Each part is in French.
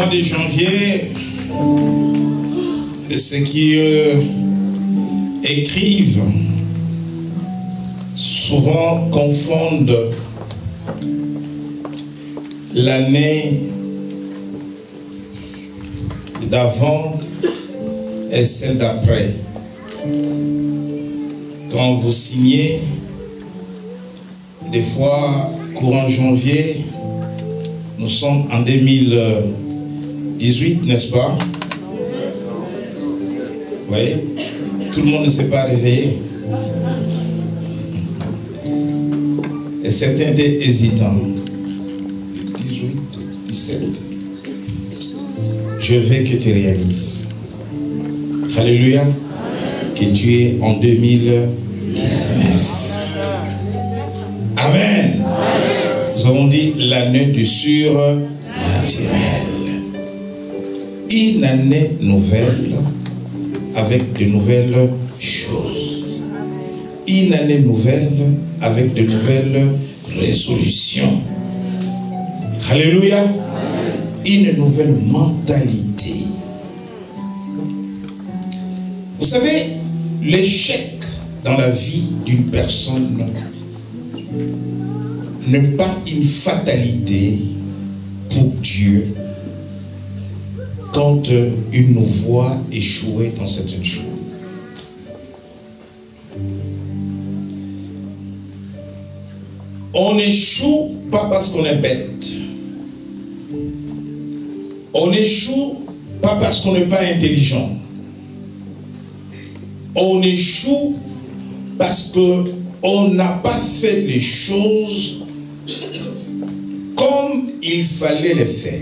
mois de janvier, ceux qui écrivent souvent confondent l'année d'avant et celle d'après. Quand vous signez, des fois, courant janvier, nous sommes en 2018, n'est-ce pas? Oui, tout le monde ne s'est pas réveillé. Et certains étaient hésitants. 18, 17. Je veux que tu réalises. Alléluia. Que tu es en 2019. Amen. Nous avons dit l'année du surnaturel. Une année nouvelle avec de nouvelles choses. Une année nouvelle avec de nouvelles résolutions. Alléluia. Une nouvelle mentalité. Vous savez, l'échec dans la vie d'une personne n'est pas une fatalité pour Dieu quand il nous voit échouer dans certaines choses. On n'échoue pas parce qu'on est bête. On n'échoue pas parce qu'on n'est pas intelligent. On échoue parce qu'on n'a pas fait les choses comme il fallait les faire.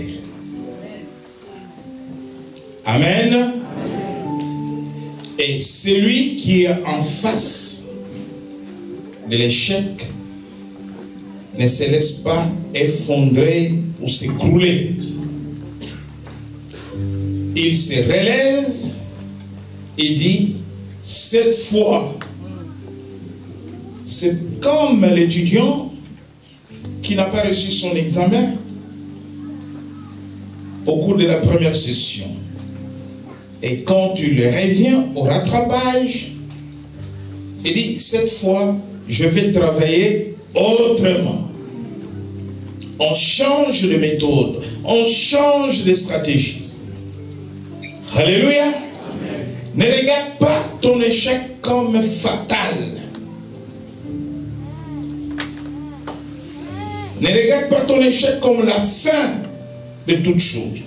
Amen. Et celui qui est en face de l'échec ne se laisse pas effondrer ou s'écrouler. Il se relève et dit, cette fois, c'est comme l'étudiant qui n'a pas reçu son examen au cours de la première session. Et quand tu le reviens au rattrapage, il dit, cette fois, je vais travailler autrement. On change de méthode, on change de stratégie. Alléluia. Amen. Ne regarde pas ton échec comme fatal. Ne regarde pas ton échec comme la fin de toute chose.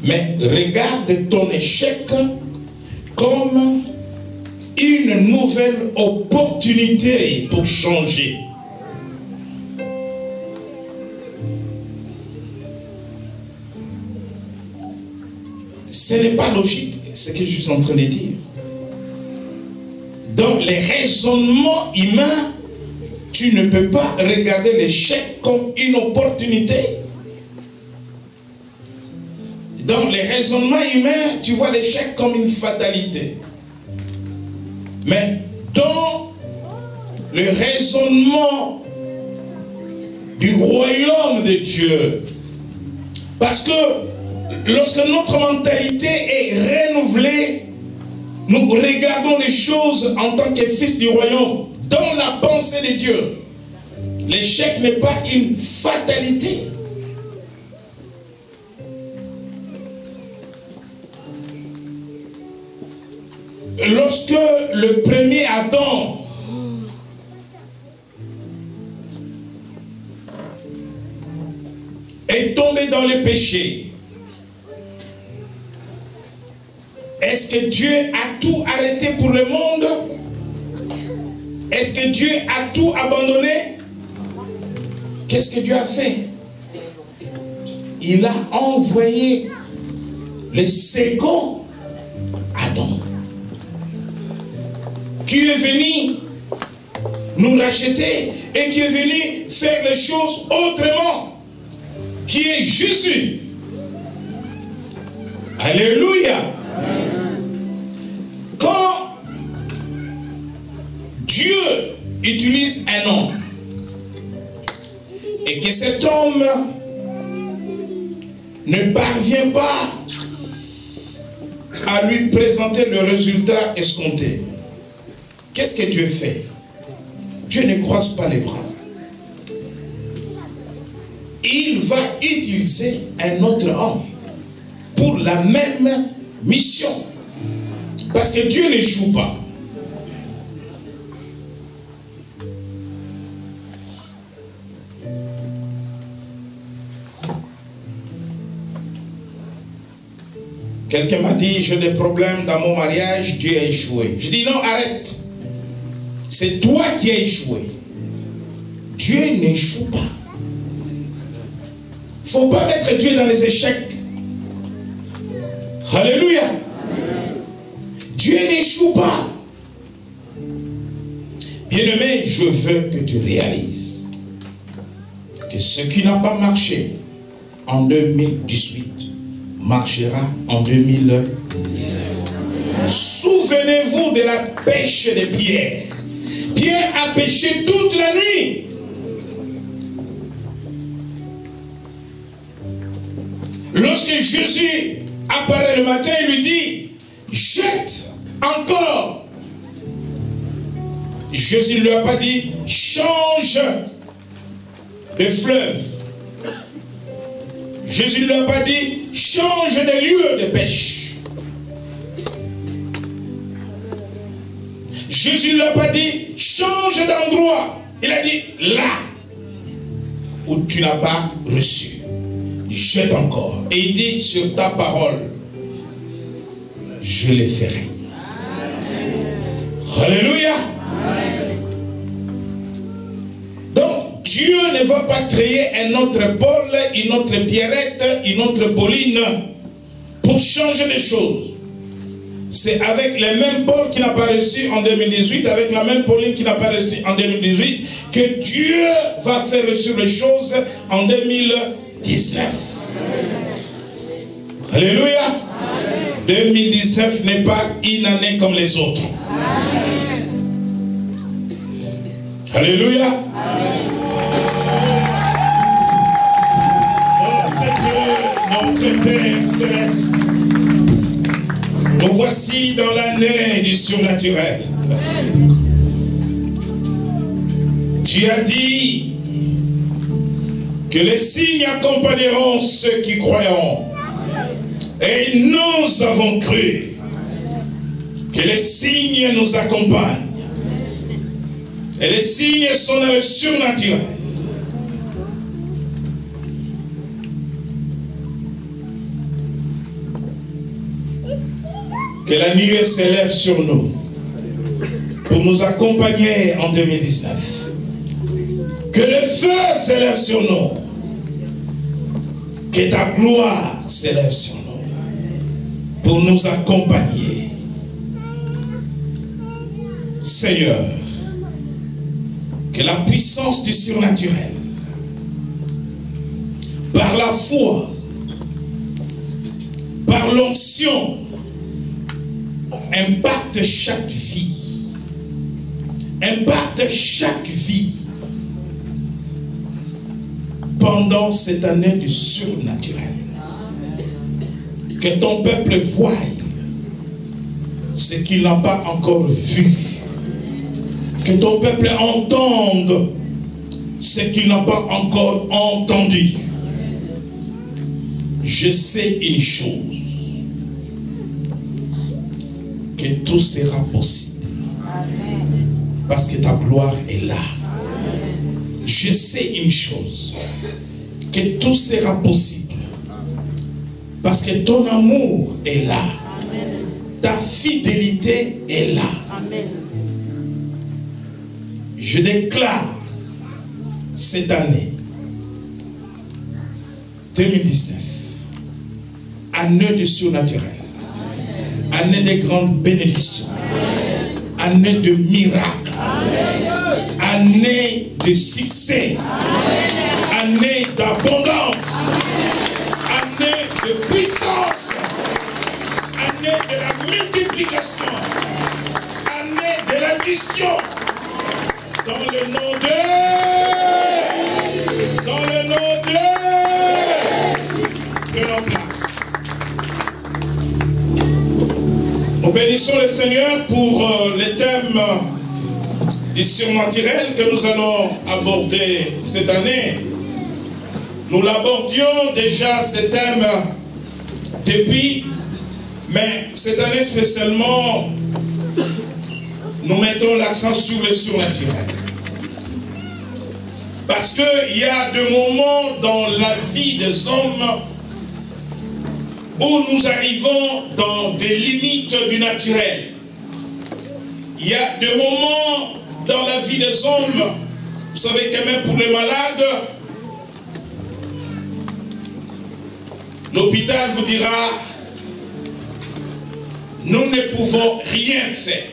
Mais regarde ton échec comme une nouvelle opportunité pour changer. Ce n'est pas logique, ce que je suis en train de dire. Dans les raisonnements humains, tu ne peux pas regarder l'échec comme une opportunité. Dans les raisonnements humains, tu vois l'échec comme une fatalité. Mais dans le raisonnement du royaume de Dieu, parce que lorsque notre mentalité est renouvelée, nous regardons les choses en tant que fils du royaume, dans la pensée de Dieu. L'échec n'est pas une fatalité. Lorsque le premier Adam est tombé dans le péché, est-ce que Dieu a tout arrêté pour le monde? Est-ce que Dieu a tout abandonné? Qu'est-ce que Dieu a fait? Il a envoyé le second Adam, qui est venu nous racheter et qui est venu faire les choses autrement, qui est Jésus. Alléluia. Quand Dieu utilise un homme et que cet homme ne parvient pas à lui présenter le résultat escompté, qu'est-ce que Dieu fait? Dieu ne croise pas les bras. Il va utiliser un autre homme pour la même mission. Parce que Dieu ne joue pas. Quelqu'un m'a dit, j'ai des problèmes dans mon mariage, Dieu a échoué. Je dis non, arrête. C'est toi qui as échoué. Dieu n'échoue pas. Il ne faut pas mettre Dieu dans les échecs. Alléluia. Dieu n'échoue pas. Bien-aimé, je veux que tu réalises que ce qui n'a pas marché en 2018 marchera en 2019. Souvenez-vous de la pêche de Pierre. Pierre a pêché toute la nuit. Lorsque Jésus apparaît le matin, il lui dit, jette encore. Jésus ne lui a pas dit, change de fleuve. Jésus ne lui a pas dit, change de lieu de pêche. Jésus ne lui a pas dit, change d'endroit. Il a dit, là où tu n'as pas reçu, jette encore. Et il dit, sur ta parole, je le ferai. Alléluia. Donc, Dieu ne va pas créer un autre Paul, une autre Pierrette, une autre Pauline pour changer les choses. C'est avec le même Paul qui n'a pas reçu en 2018, avec la même Pauline qui n'a pas reçu en 2018, que Dieu va faire reçu les choses en 2019. Alléluia. 2019 n'est pas une année comme les autres. Alléluia. Notre Père Céleste, nous voici dans l'année du surnaturel. Tu as dit que les signes accompagneront ceux qui croiront. Et nous avons cru que les signes nous accompagnent. Et les signes sont dans le surnaturel. Que la nuée s'élève sur nous pour nous accompagner en 2019. Que le feu s'élève sur nous. Que ta gloire s'élève sur nous pour nous accompagner. Seigneur, que la puissance du surnaturel, par la foi, par l'onction, impacte chaque vie. Impacte chaque vie pendant cette année du surnaturel. Que ton peuple voie ce qu'il n'a pas encore vu. Que ton peuple entende ce qu'il n'a pas encore entendu. Je sais une chose, que tout sera possible. Parce que ta gloire est là. Je sais une chose, que tout sera possible. Parce que ton amour est là. Ta fidélité est là. Je déclare cette année 2019, année du surnaturel, année de grandes bénédictions, année de miracles, année de succès, année d'abondance, année de puissance, année de la multiplication, année de la mission. Dans le nom de... Dans le nom de... Prenons Nous bénissons le Seigneur pour les thèmes du surnaturel que nous allons aborder cette année. Nous l'abordions déjà ce thème depuis, mais cette année spécialement, nous mettons l'accent sur le surnaturel. Parce qu'il y a des moments dans la vie des hommes où nous arrivons dans des limites du naturel. Il y a des moments dans la vie des hommes, vous savez que même pour les malades, l'hôpital vous dira, nous ne pouvons rien faire.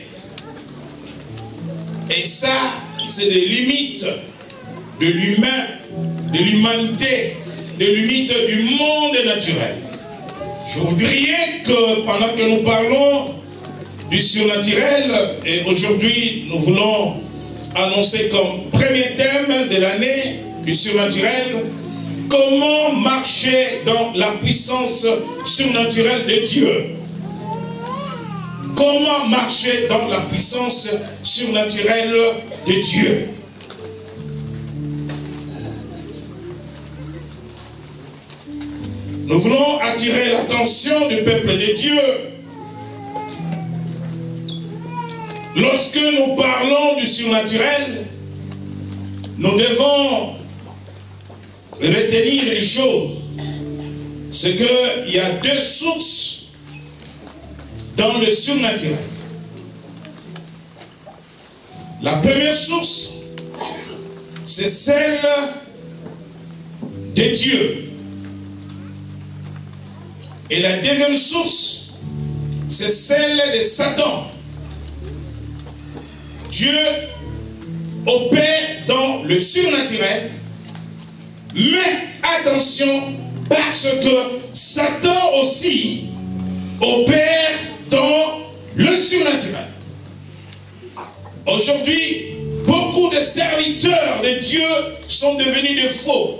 Et ça, c'est des limites de l'humain, de l'humanité, des limites du monde naturel. Je voudrais que pendant que nous parlons du surnaturel, et aujourd'hui nous voulons annoncer comme premier thème de l'année du surnaturel, comment marcher dans la puissance surnaturelle de Dieu. Comment marcher dans la puissance surnaturelle de Dieu. Nous voulons attirer l'attention du peuple de Dieu. Lorsque nous parlons du surnaturel, nous devons retenir les choses. C'est qu'il y a deux sources dans le surnaturel. La première source, c'est celle de Dieu. Et la deuxième source, c'est celle de Satan. Dieu opère dans le surnaturel, mais attention, parce que Satan aussi opère dans le surnaturel. Aujourd'hui, beaucoup de serviteurs de Dieu sont devenus des faux.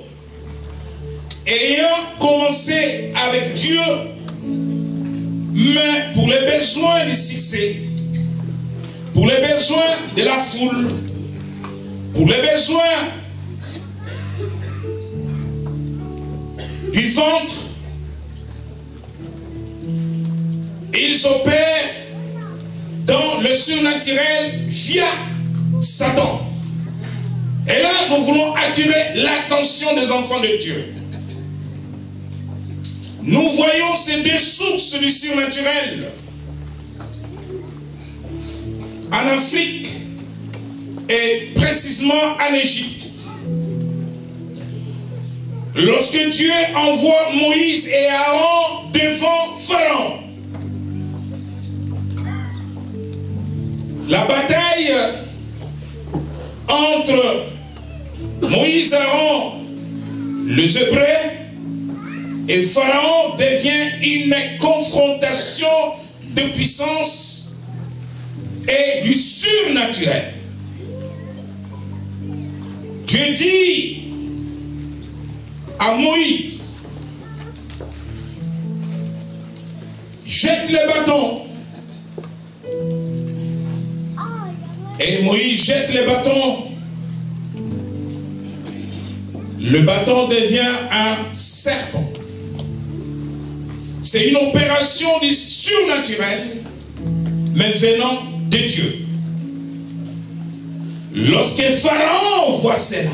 Ayant commencé avec Dieu, mais pour les besoins du succès, pour les besoins de la foule, pour les besoins du ventre, ils opèrent dans le surnaturel via Satan. Et là, nous voulons attirer l'attention des enfants de Dieu. Nous voyons ces deux sources du surnaturel en Afrique et précisément en Égypte. Lorsque Dieu envoie Moïse et Aaron devant Pharaon, la bataille entre Moïse et Aaron, les Hébreux, et Pharaon devient une confrontation de puissance et du surnaturel. Dieu dit à Moïse, jette le bâton. Et Moïse jette le bâton. Le bâton devient un serpent. C'est une opération du surnaturel, mais venant de Dieu. Lorsque Pharaon voit cela,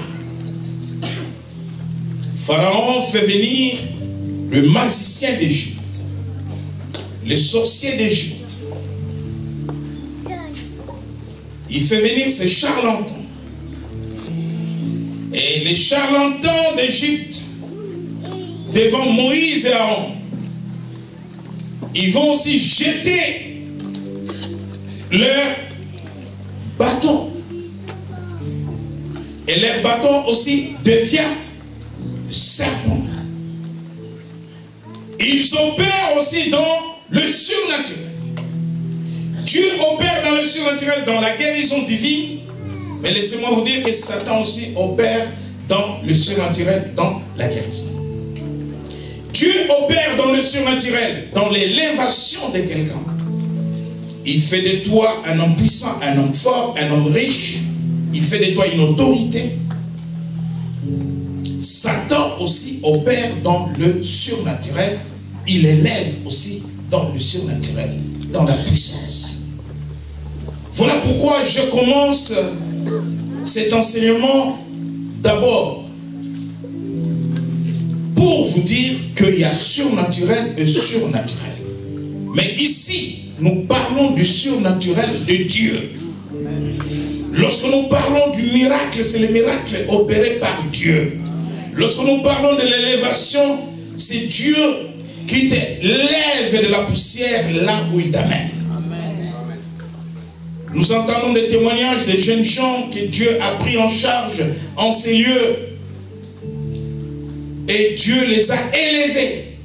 Pharaon fait venir le magicien d'Égypte, le sorcier d'Égypte. Il fait venir ces charlatans. Et les charlatans d'Égypte, devant Moïse et Aaron, ils vont aussi jeter leur bâton. Et leur bâton aussi devient serpent. Ils opèrent aussi dans le surnaturel. Dieu opère dans le surnaturel, dans la guérison divine. Mais laissez-moi vous dire que Satan aussi opère dans le surnaturel, dans la guérison. Dieu opère dans le surnaturel, dans l'élévation de quelqu'un. Il fait de toi un homme puissant, un homme fort, un homme riche. Il fait de toi une autorité. Satan aussi opère dans le surnaturel. Il élève aussi dans le surnaturel, dans la puissance. Voilà pourquoi je commence cet enseignement d'abord pour vous dire qu'il y a surnaturel et surnaturel. Mais ici, nous parlons du surnaturel de Dieu. Lorsque nous parlons du miracle, c'est le miracle opéré par Dieu. Lorsque nous parlons de l'élévation, c'est Dieu qui te lève de la poussière là où il t'amène. Nous entendons des témoignages de jeunes gens que Dieu a pris en charge en ces lieux. Et Dieu les a élevés.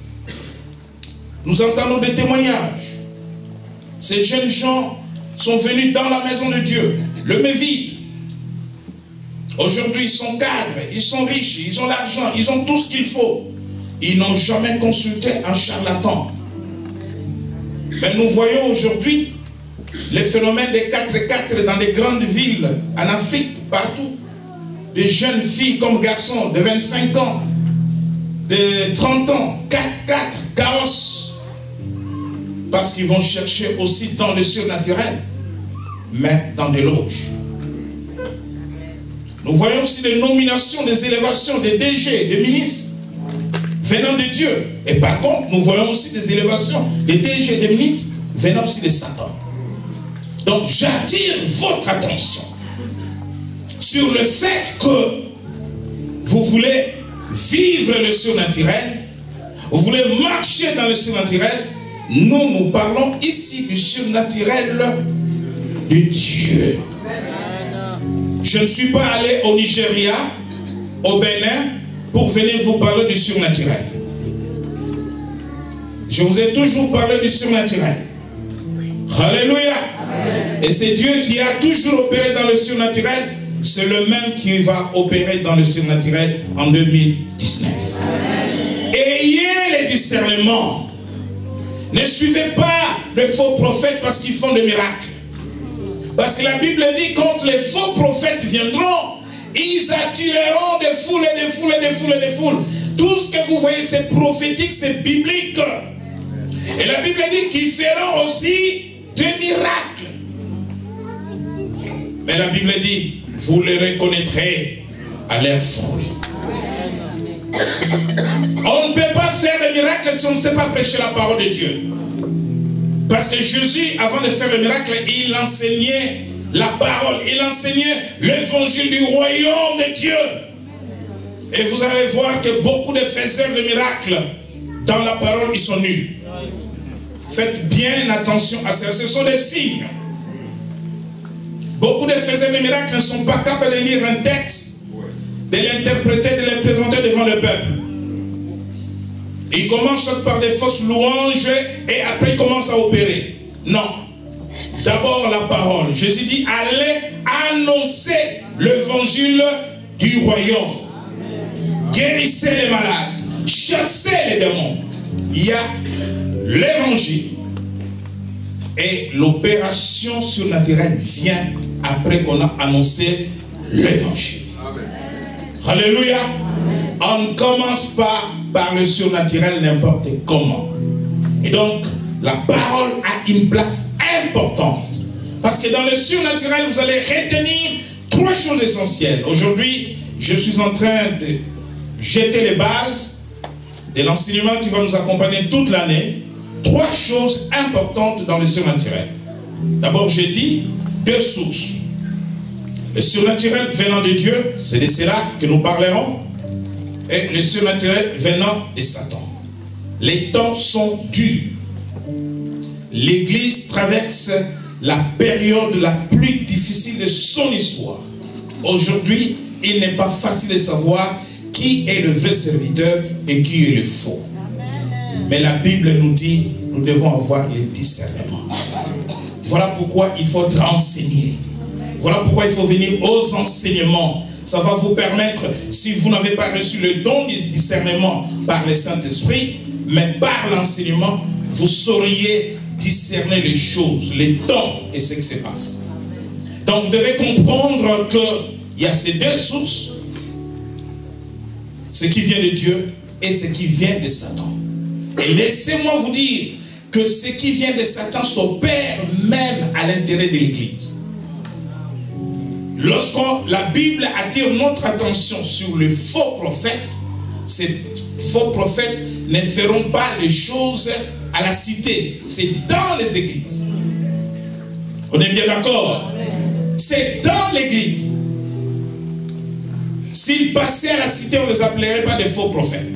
Nous entendons des témoignages. Ces jeunes gens sont venus dans la maison de Dieu, le met vide. Aujourd'hui, ils sont cadres, ils sont riches, ils ont l'argent, ils ont tout ce qu'il faut. Ils n'ont jamais consulté un charlatan. Mais nous voyons aujourd'hui les phénomènes des 4x4 dans les grandes villes, en Afrique, partout. Des jeunes filles comme garçons de 25 ans, de 30 ans, 4x4, carrosses. Parce qu'ils vont chercher aussi dans le surnaturel, mais dans des loges. Nous voyons aussi des nominations, des élévations, des DG, des ministres venant de Dieu. Et par contre, nous voyons aussi des élévations, des DG, des ministres venant aussi de Satan. Donc j'attire votre attention sur le fait que vous voulez vivre le surnaturel, vous voulez marcher dans le surnaturel. Nous parlons ici du surnaturel de Dieu. Je ne suis pas allé au Nigeria, au Bénin, pour venir vous parler du surnaturel. Je vous ai toujours parlé du surnaturel. Alléluia. Et c'est Dieu qui a toujours opéré dans le surnaturel. C'est le même qui va opérer dans le surnaturel en 2019. Ayez le discernement. Ne suivez pas les faux prophètes parce qu'ils font des miracles. Parce que la Bible dit, quand les faux prophètes viendront, ils attireront des foules et des foules et des foules et des foules. Tout ce que vous voyez, c'est prophétique, c'est biblique. Et la Bible dit qu'ils feront aussi des miracles. Mais la Bible dit, vous les reconnaîtrez à leurs fruits. On ne peut pas faire des miracles si on ne sait pas prêcher la parole de Dieu. Parce que Jésus, avant de faire le miracle, il enseignait la parole. Il enseignait l'évangile du royaume de Dieu. Et vous allez voir que beaucoup de faiseurs de miracles, dans la parole, ils sont nuls. Faites bien attention à ça. Ce sont des signes. Beaucoup de faiseurs de miracles ne sont pas capables de lire un texte, de l'interpréter, de le présenter devant le peuple. Ils commencent par des fausses louanges et après ils commencent à opérer. Non. D'abord la parole. Jésus dit, allez annoncer l'évangile du royaume. Guérissez les malades. Chassez les démons. Il y a l'évangile. Et l'opération surnaturelle vient après qu'on a annoncé l'évangile. Alléluia. On ne commence pas par le surnaturel n'importe comment. Et donc, la parole a une place importante. Parce que dans le surnaturel, vous allez retenir 3 choses essentielles. Aujourd'hui, je suis en train de jeter les bases de l'enseignement qui va nous accompagner toute l'année. 3 choses importantes dans le surnaturel. D'abord, j'ai dit 2 sources. Le surnaturel venant de Dieu, c'est de cela que nous parlerons. Et le surnaturel venant de Satan. Les temps sont durs. L'Église traverse la période la plus difficile de son histoire. Aujourd'hui, il n'est pas facile de savoir qui est le vrai serviteur et qui est le faux. Mais la Bible nous dit, nous devons avoir le discernement. Voilà pourquoi il faut renseigner. Voilà pourquoi il faut venir aux enseignements. Ça va vous permettre, si vous n'avez pas reçu le don du discernement par le Saint-Esprit, mais par l'enseignement, vous sauriez discerner discerner les choses, les temps et ce qui se passe. Donc vous devez comprendre qu'il y a ces deux sources, ce qui vient de Dieu et ce qui vient de Satan. Et laissez-moi vous dire que ce qui vient de Satan s'opère même à l'intérieur de l'Église. Lorsque la Bible attire notre attention sur le faux prophète, ces faux prophètes ne feront pas les choses à la cité. C'est dans les églises. On est bien d'accord? C'est dans l'église. S'ils passaient à la cité, on ne les appellerait pas des faux prophètes.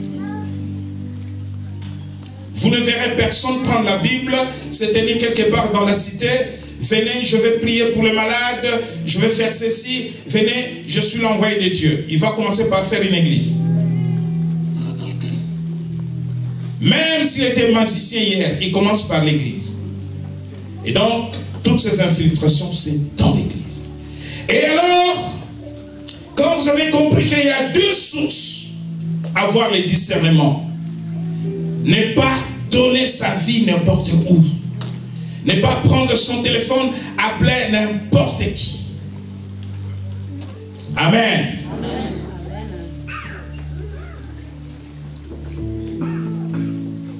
Vous ne verrez personne prendre la Bible, se tenir quelque part dans la cité. Venez, je vais prier pour les malades, je vais faire ceci. Venez, je suis l'envoyé de Dieu. Il va commencer par faire une église. Même s'il était magicien hier, il commence par l'église. Et donc, toutes ces infiltrations, c'est dans l'église. Et alors, quand vous avez compris qu'il y a deux sources à avoir les discernements, ne pas donner sa vie n'importe où. Ne pas prendre son téléphone, appeler n'importe qui. Amen. Amen.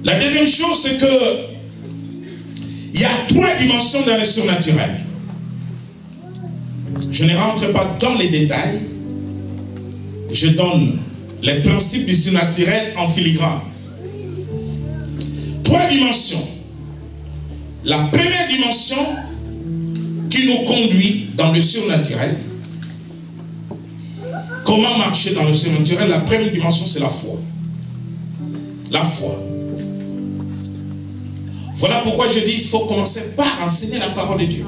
La deuxième chose, c'est que il y a trois dimensions dans le surnaturel. Je ne rentre pas dans les détails. Je donne les principes du surnaturel en filigrane. Trois dimensions. La première dimension qui nous conduit dans le surnaturel. Comment marcher dans le surnaturel? La première dimension, c'est la foi. La foi. Voilà pourquoi je dis qu'il faut commencer par enseigner la parole de Dieu.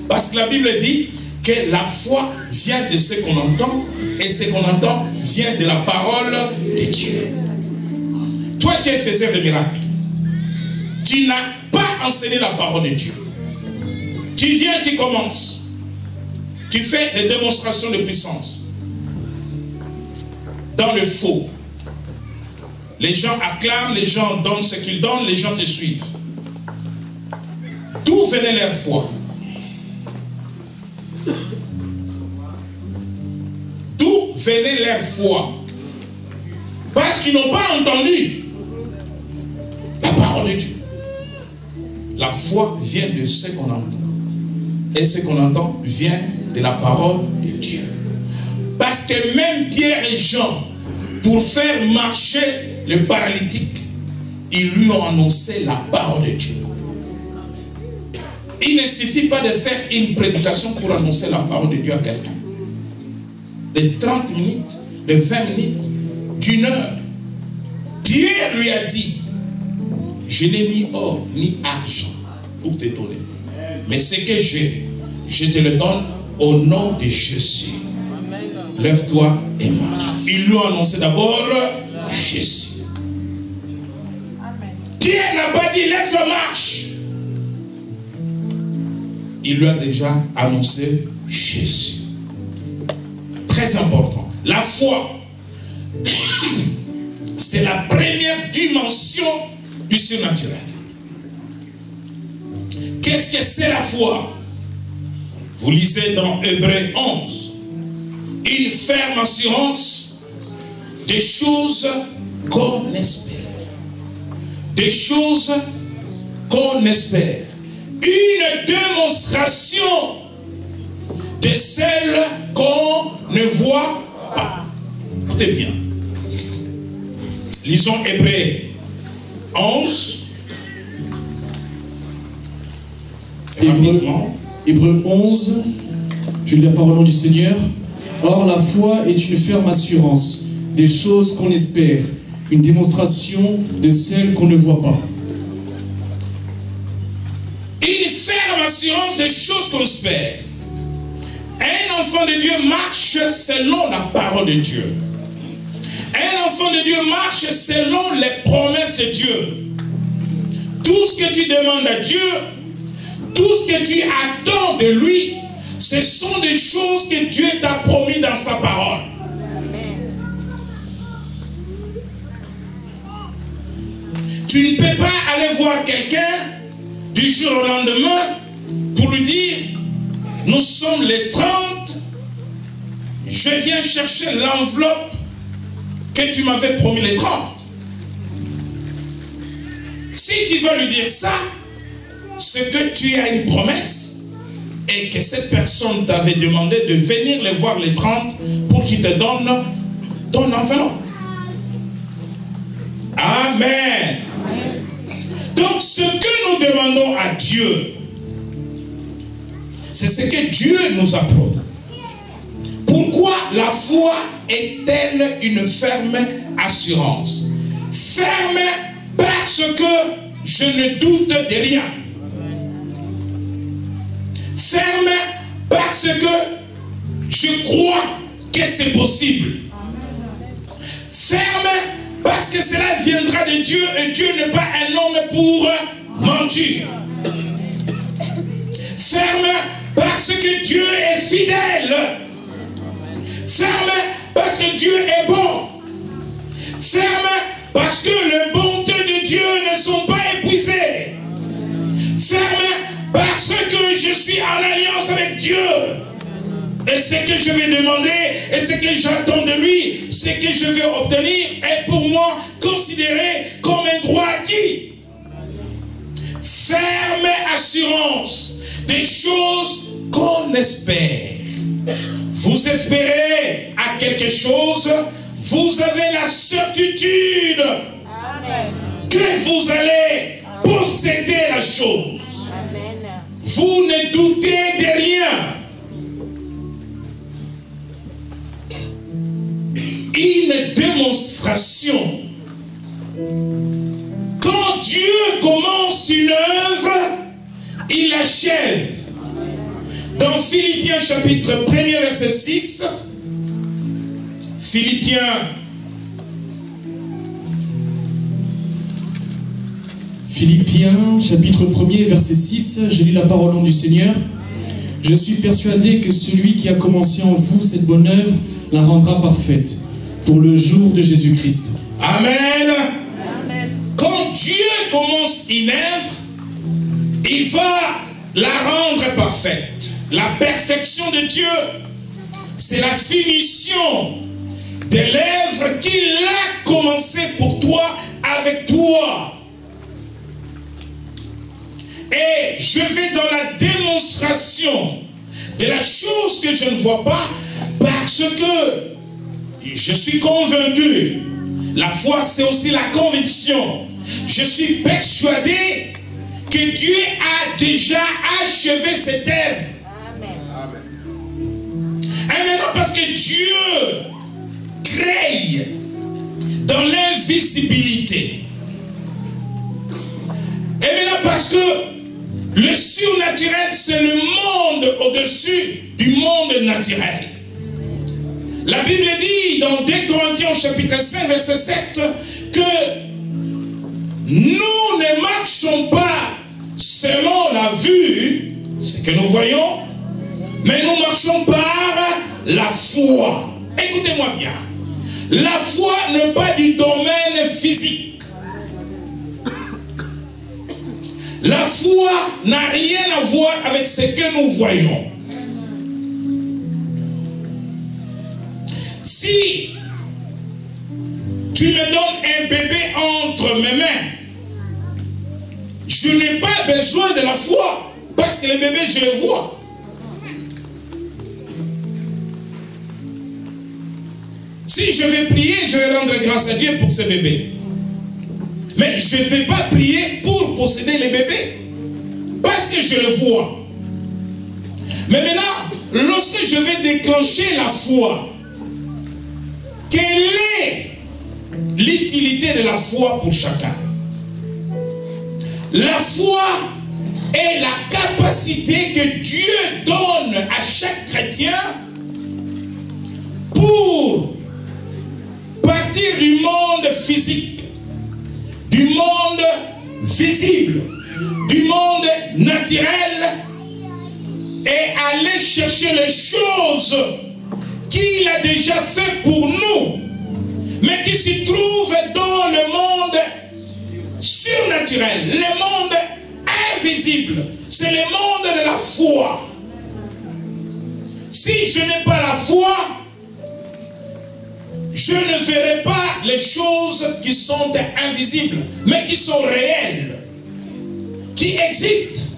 Parce que la Bible dit que la foi vient de ce qu'on entend et ce qu'on entend vient de la parole de Dieu. Toi, tu es faiseur de miracles. Tu n'as pas enseigné la parole de Dieu. Tu viens, tu commences. Tu fais des démonstrations de puissance. Dans le faux. Les gens acclament, les gens donnent ce qu'ils donnent, les gens te suivent. D'où venait leur foi? D'où venait leur foi? Parce qu'ils n'ont pas entendu la parole de Dieu. La foi vient de ce qu'on entend. Et ce qu'on entend vient de la parole de Dieu. Parce que même Pierre et Jean, pour faire marcher le paralytique, ils lui ont annoncé la parole de Dieu. Il ne suffit pas de faire une prédication pour annoncer la parole de Dieu à quelqu'un. De 30 minutes, de 20 minutes, d'1 heure. Pierre lui a dit, je n'ai ni or ni argent pour te donner. Mais ce que j'ai, je te le donne au nom de Jésus. Lève-toi et marche. Ils lui ont annoncé d'abord Jésus. Pierre n'a pas dit lève-toi, marche. Il lui a déjà annoncé Jésus. Très important. La foi, c'est la première dimension du surnaturel. Qu'est-ce que c'est la foi? Vous lisez dans Hébreux 11. Une ferme assurance des choses qu'on espère. Des choses qu'on espère. Une démonstration de celles qu'on ne voit pas. Écoutez bien. Lisons Hébreux 11. Hébreux 11. Je lis la parole au nom du Seigneur. Or, la foi est une ferme assurance des choses qu'on espère, une démonstration de celles qu'on ne voit pas. Une ferme assurance des choses qu'on espère. Un enfant de Dieu marche selon la parole de Dieu. Un enfant de Dieu marche selon les promesses de Dieu. Tout ce que tu demandes à Dieu, tout ce que tu attends de lui, ce sont des choses que Dieu t'a promis dans sa parole. Tu ne peux pas aller voir quelqu'un du jour au lendemain pour lui dire, nous sommes les 30, je viens chercher l'enveloppe que tu m'avais promis les 30. Si tu veux lui dire ça, c'est que tu as une promesse et que cette personne t'avait demandé de venir les voir les 30 pour qu'il te donne ton enveloppe. Amen. Donc ce que nous demandons à Dieu, c'est ce que Dieu nous a promis. Pourquoi la foi est-elle une ferme assurance? Ferme parce que je ne doute de rien. Ferme parce que je crois que c'est possible. Ferme parce que cela viendra de Dieu et Dieu n'est pas un homme pour mentir. Ferme parce que Dieu est fidèle. Ferme parce que Dieu est bon. Ferme parce que les bontés de Dieu ne sont pas épuisées. Ferme parce que je suis en alliance avec Dieu. Et ce que je vais demander, et ce que j'attends de lui, ce que je vais obtenir est pour moi considéré comme un droit acquis. Ferme assurance des choses qu'on espère. Vous espérez à quelque chose, vous avez la certitude que vous allez posséder la chose. Vous ne doutez de rien. Une démonstration. Quand Dieu commence une œuvre, il l'achève. Dans Philippiens chapitre 1er verset 6, Philippiens chapitre 1er verset 6, je lis la parole au nom du Seigneur. Je suis persuadé que celui qui a commencé en vous cette bonne œuvre la rendra parfaite pour le jour de Jésus-Christ. Amen. Amen. Quand Dieu commence une œuvre, il va la rendre parfaite. La perfection de Dieu, c'est la finition de l'œuvre qu'il a commencé pour toi, avec toi. Et je vais dans la démonstration de la chose que je ne vois pas, parce que je suis convaincu. La foi, c'est aussi la conviction. Je suis persuadé que Dieu a déjà achevé cette œuvre. Et maintenant, parce que Dieu crée dans l'invisibilité. Et maintenant, parce que le surnaturel, c'est le monde au-dessus du monde naturel. La Bible dit dans 2 Corinthiens chapitre 5 verset 7 que nous ne marchons pas selon la vue, ce que nous voyons, mais nous marchons par la foi. Écoutez-moi bien. La foi n'est pas du domaine physique. La foi n'a rien à voir avec ce que nous voyons. Si tu me donnes un bébé entre mes mains, je n'ai pas besoin de la foi, parce que le bébé, je le vois. Si je vais prier, je vais rendre grâce à Dieu pour ce bébé. Mais je ne vais pas prier pour posséder le bébé, parce que je le vois. Mais maintenant, lorsque je vais déclencher la foi, quelle est l'utilité de la foi pour chacun? La foi est la capacité que Dieu donne à chaque chrétien pour partir du monde physique, du monde visible, du monde naturel, et aller chercher les choses qu'il a déjà fait pour nous, mais qui se trouvent dans le monde surnaturel, le monde invisible, c'est le monde de la foi. Si je n'ai pas la foi, je ne verrai pas les choses qui sont invisibles, mais qui sont réelles, qui existent.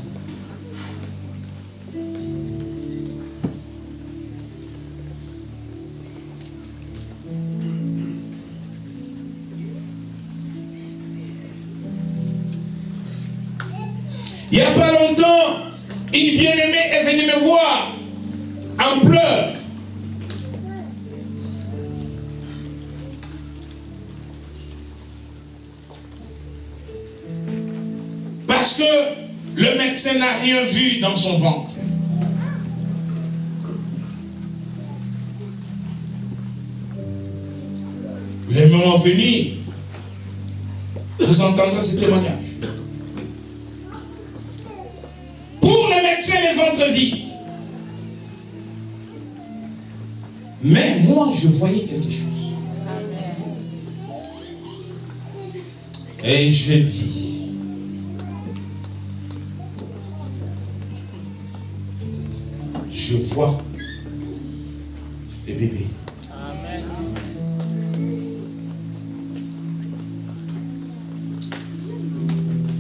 Il n'y a pas longtemps, une bien-aimée est venue me voir en pleurs. Parce que le médecin n'a rien vu dans son ventre. Le moment venu, vous entendrez ce témoignage. Pour le médecin, le ventre vide. Mais moi, je voyais quelque chose. Et je dis, je vois les bébés. Amen.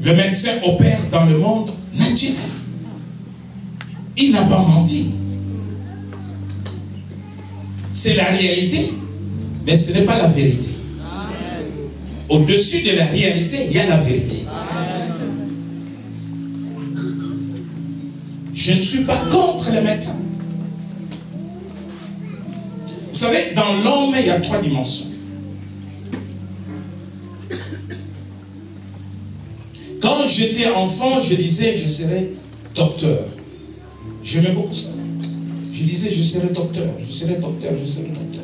Le médecin opère dans le monde naturel. Il n'a pas menti. C'est la réalité, mais ce n'est pas la vérité. Au-dessus de la réalité, il y a la vérité. Je ne suis pas contre les médecins. Vous savez, dans l'homme, il y a 3 dimensions. Quand j'étais enfant, je disais, je serai docteur. J'aimais beaucoup ça. Je disais, je serai docteur, je serai docteur, je serai docteur.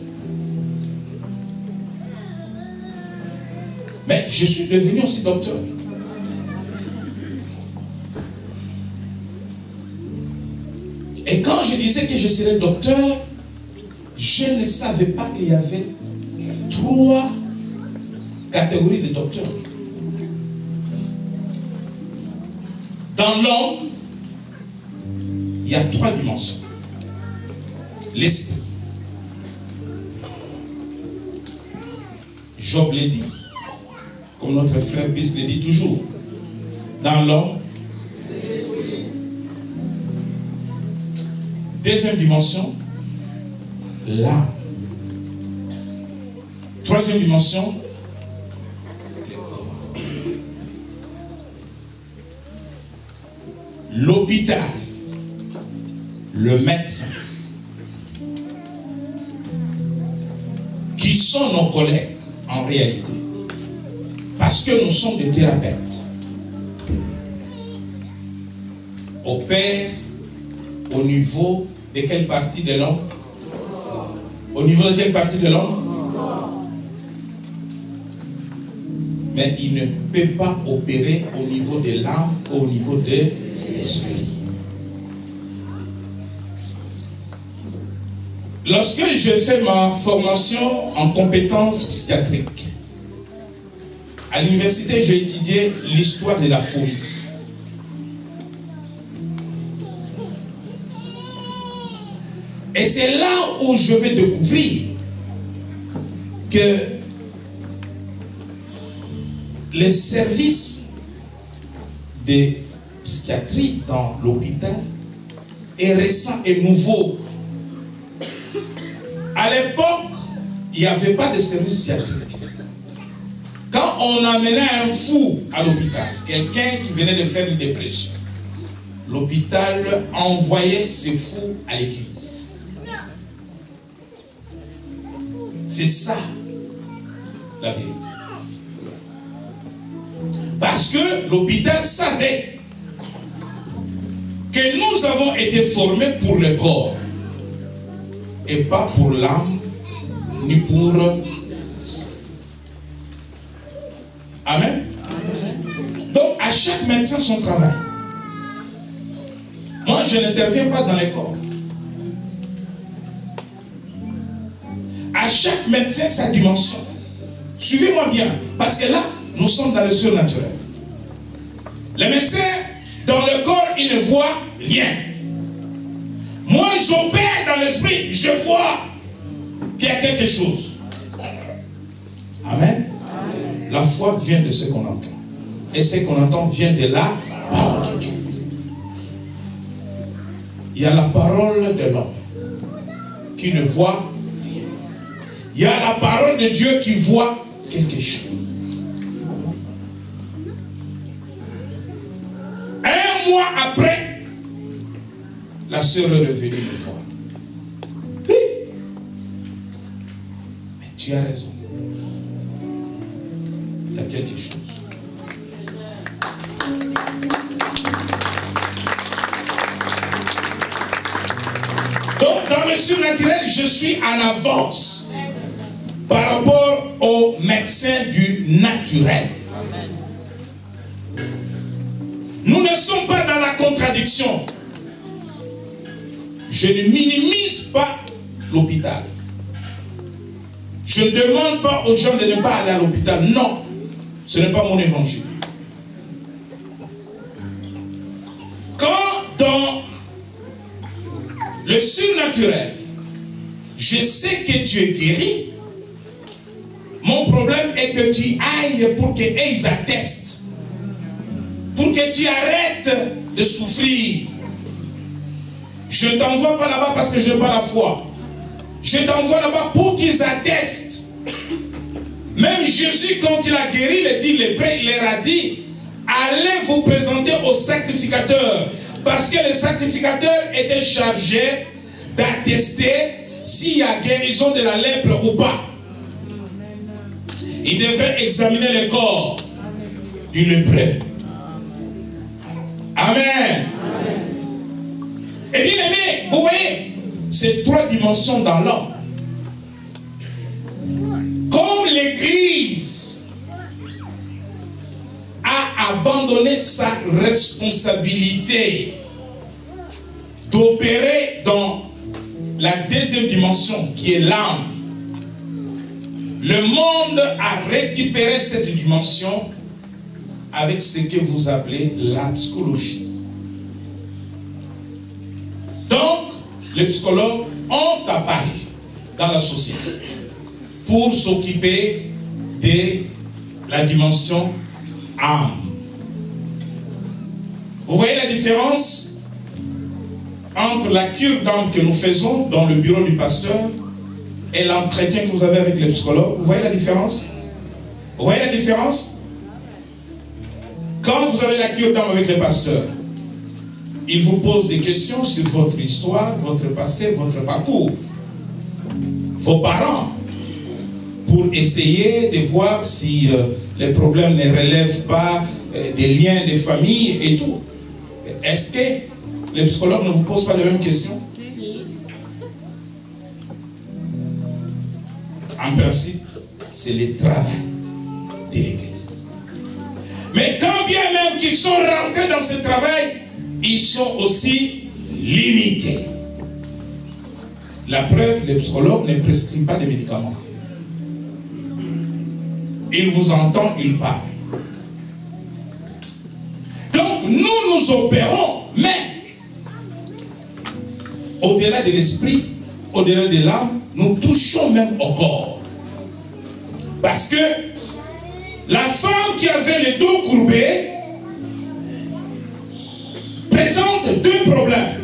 Mais je suis devenu aussi docteur. Et quand je disais que je serais docteur, je ne savais pas qu'il y avait 3 catégories de docteurs. Dans l'homme, il y a 3 dimensions. L'esprit. Job l'a dit, comme notre frère Bis le dit toujours. Dans l'homme, deuxième dimension, l'âme. Troisième dimension, le corps. L'hôpital, le médecin, qui sont nos collègues en réalité, parce que nous sommes des thérapeutes, opèrent au niveau de quelle partie de l'homme? Au niveau de quelle partie de l'homme? Mais il ne peut pas opérer au niveau de l'âme ou au niveau de l'esprit. Lorsque je fais ma formation en compétences psychiatriques, à l'université, j'ai étudié l'histoire de la folie. Et c'est là où je vais découvrir que les services de psychiatrie dans l'hôpital est récent et nouveau. À l'époque, il n'y avait pas de service psychiatrique. Quand on amenait un fou à l'hôpital, quelqu'un qui venait de faire une dépression, l'hôpital envoyait ces fous à l'église. C'est ça, la vérité. Parce que l'hôpital savait que nous avons été formés pour le corps et pas pour l'âme, ni pour... Amen. Donc, à chaque médecin son travail. Moi, je n'interviens pas dans les corps. À chaque médecin sa dimension. Suivez-moi bien, parce que là, nous sommes dans le surnaturel. Les médecins, dans le corps, il ne voit rien. Moi, j'opère dans l'esprit, je vois qu'il y a quelque chose. Amen. La foi vient de ce qu'on entend. Et ce qu'on entend vient de la parole de Dieu. Il y a la parole de l'homme qui ne voit rien. Il y a la parole de Dieu qui voit quelque chose. Un mois après, la sœur est revenue me voir. Oui. Mais tu as raison. Il y a quelque chose. Donc, dans le surnaturel, je suis en avance par rapport aux médecins du naturel. Nous ne sommes pas dans la contradiction. Je ne minimise pas l'hôpital. Je ne demande pas aux gens de ne pas aller à l'hôpital. Non, ce n'est pas mon évangile. Quand dans le surnaturel, je sais que tu es guéri, mon problème est que tu ailles pour qu'ils attestent, pour que tu arrêtes de souffrir. Je ne t'envoie pas là-bas parce que je n'ai pas la foi. Je t'envoie là-bas pour qu'ils attestent. Même Jésus, quand il a guéri les 10 lépreux, il leur a dit, allez vous présenter au sacrificateur. Parce que le sacrificateur était chargé d'attester s'il y a guérison de la lèpre ou pas. Il devait examiner le corps du lépreux. Amen. Et bien aimé, vous voyez, c'est 3 dimensions dans l'homme. Comme l'Église a abandonné sa responsabilité d'opérer dans la 2e dimension qui est l'âme, le monde a récupéré cette dimension avec ce que vous appelez la psychologie. Donc, les psychologues ont apparu dans la société pour s'occuper de la dimension âme. Vous voyez la différence entre la cure d'âme que nous faisons dans le bureau du pasteur et l'entretien que vous avez avec les psychologues? Vous voyez la différence? Vous voyez la différence? Quand vous avez la cure d'âme avec le pasteur, il vous pose des questions sur votre histoire, votre passé, votre parcours, vos parents, pour essayer de voir si les problèmes ne relèvent pas des liens de famille et tout. Est-ce que les psychologues ne vous posent pas les mêmes questions? En principe, c'est le travail de l'Église. Mais quand bien même qu'ils sont rentrés dans ce travail, ils sont aussi limités. La preuve, les psychologues ne prescrivent pas de médicaments. Ils vous entendent, ils parlent. Donc, nous opérons, mais au-delà de l'esprit, au-delà de l'âme, nous touchons même au corps. Parce que la femme qui avait le dos courbé présente 2 problèmes.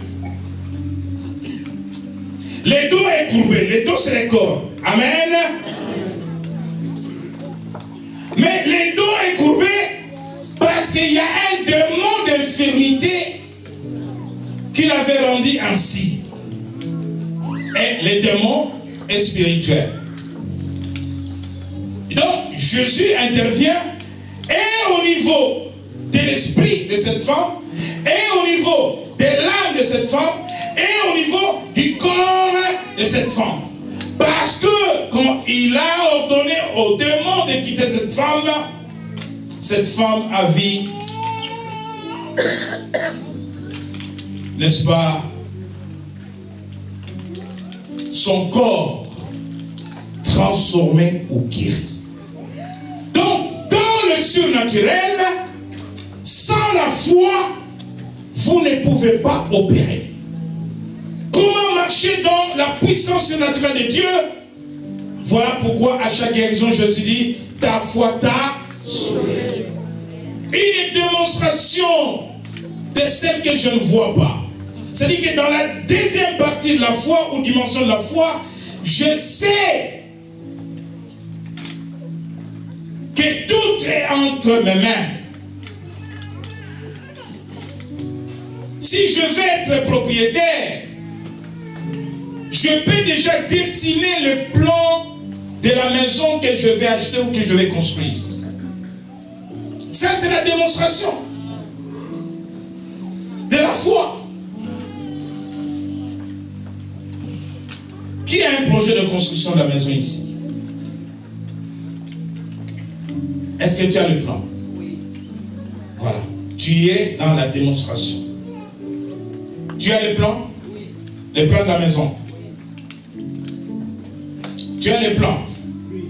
Le dos est courbé, le dos c'est le corps. Amen. Mais le dos est courbé parce qu'il y a un démon d'infirmité qui l'avait rendu ainsi. Et le démon est spirituel. Donc Jésus intervient et au niveau de l'esprit de cette femme, et au niveau de l'âme de cette femme, et au niveau du corps de cette femme. Parce que quand il a ordonné au démon de quitter cette femme a vu, n'est-ce pas, son corps transformé ou guéri. Donc, dans le surnaturel, sans la foi, vous ne pouvez pas opérer. Comment marcher dans la puissance surnaturelle de Dieu? Voilà pourquoi à chaque guérison, Jésus dit, ta foi t'a sauvé. Une démonstration de celle que je ne vois pas. C'est-à-dire que dans la deuxième partie de la foi, ou dimension de la foi, je sais que tout est entre mes mains. Si je veux être propriétaire, je peux déjà dessiner le plan de la maison que je vais acheter ou que je vais construire. Ça, c'est la démonstration de la foi. Qui a un projet de construction de la maison ici? Est-ce que tu as le plan? Oui. Voilà. Tu es dans la démonstration. Tu as le plan? Oui. Le plan de la maison? Oui. Tu as le plan? Oui.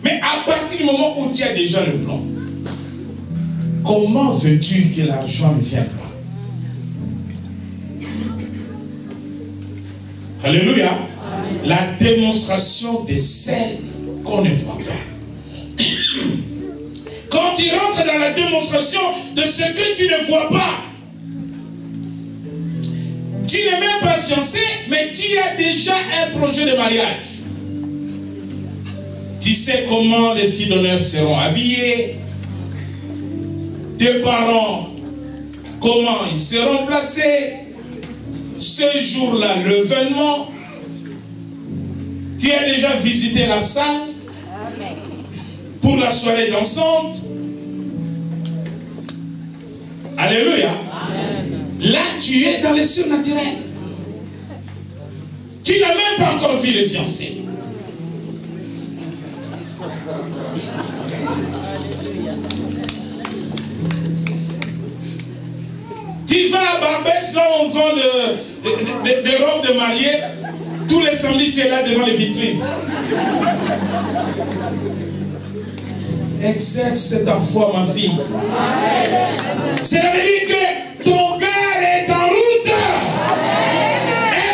Mais à partir du moment où tu as déjà le plan, comment veux-tu que l'argent ne vienne pas? Alléluia. Amen. La démonstration de celle qu'on ne voit pas. Quand tu rentres dans la démonstration de ce que tu ne vois pas, tu n'es même pas fiancé, mais tu as déjà un projet de mariage. Tu sais comment les filles d'honneur seront habillées, tes parents, comment ils seront placés. Ce jour-là, l'événement, tu as déjà visité la salle pour la soirée dansante. Alléluia. Amen. Là, tu es dans le surnaturel. Tu n'as même pas encore vu les fiancés. Tu vas à Barbès, là on vend des robes de mariée. Tous les samedis, tu es là devant les vitrines. Exerce ta foi, ma fille. Cela veut dire que ton cœur est en route.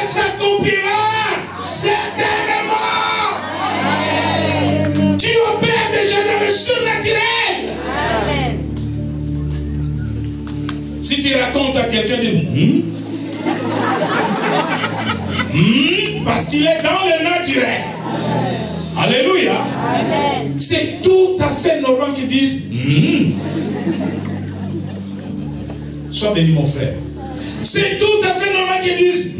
Elle s'accomplira certainement. Tu opères déjà dans le surnaturel. Si tu racontes à quelqu'un, dis parce qu'il est dans le naturel. Alléluia. C'est tout à fait normal qu'ils disent sois béni mon frère. C'est tout à fait normal qu'ils disent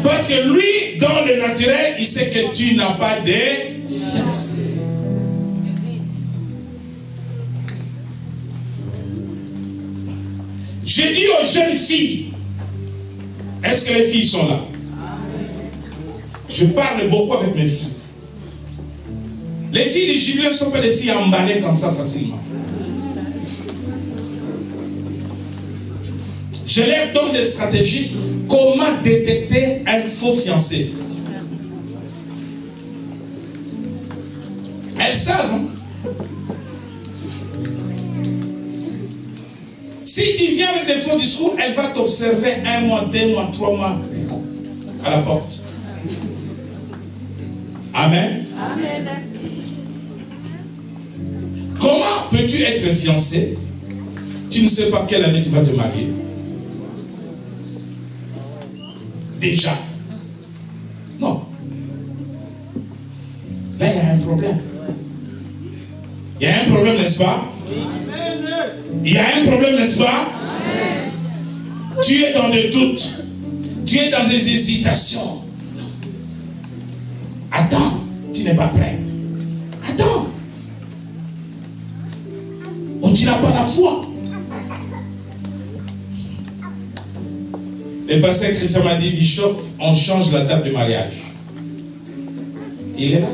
parce que lui, dans le naturel, il sait que tu n'as pas de fiancé. J'ai dit aux jeunes filles, est-ce que les filles sont là? Je parle beaucoup avec mes filles. Les filles du jubilé ne sont pas des filles emballées comme ça facilement. Je leur donne des stratégies. Comment détecter un faux fiancé? Elles savent. Hein? Si tu viens avec des faux discours, elle va t'observer 1 mois, 2 mois, 3 mois à la porte. Amen. Amen. Comment peux-tu être fiancé? Tu ne sais pas quelle année tu vas te marier. Déjà. Non. Là, il y a un problème. Il y a un problème, n'est-ce pas? Il y a un problème, n'est-ce pas? Tu es dans des doutes. Tu es dans des hésitations. Attends, tu n'es pas prêt. Attends. On tu n'as pas la foi. Le pasteur Christian m'a dit, Bishop, on change la date du mariage. Il est là.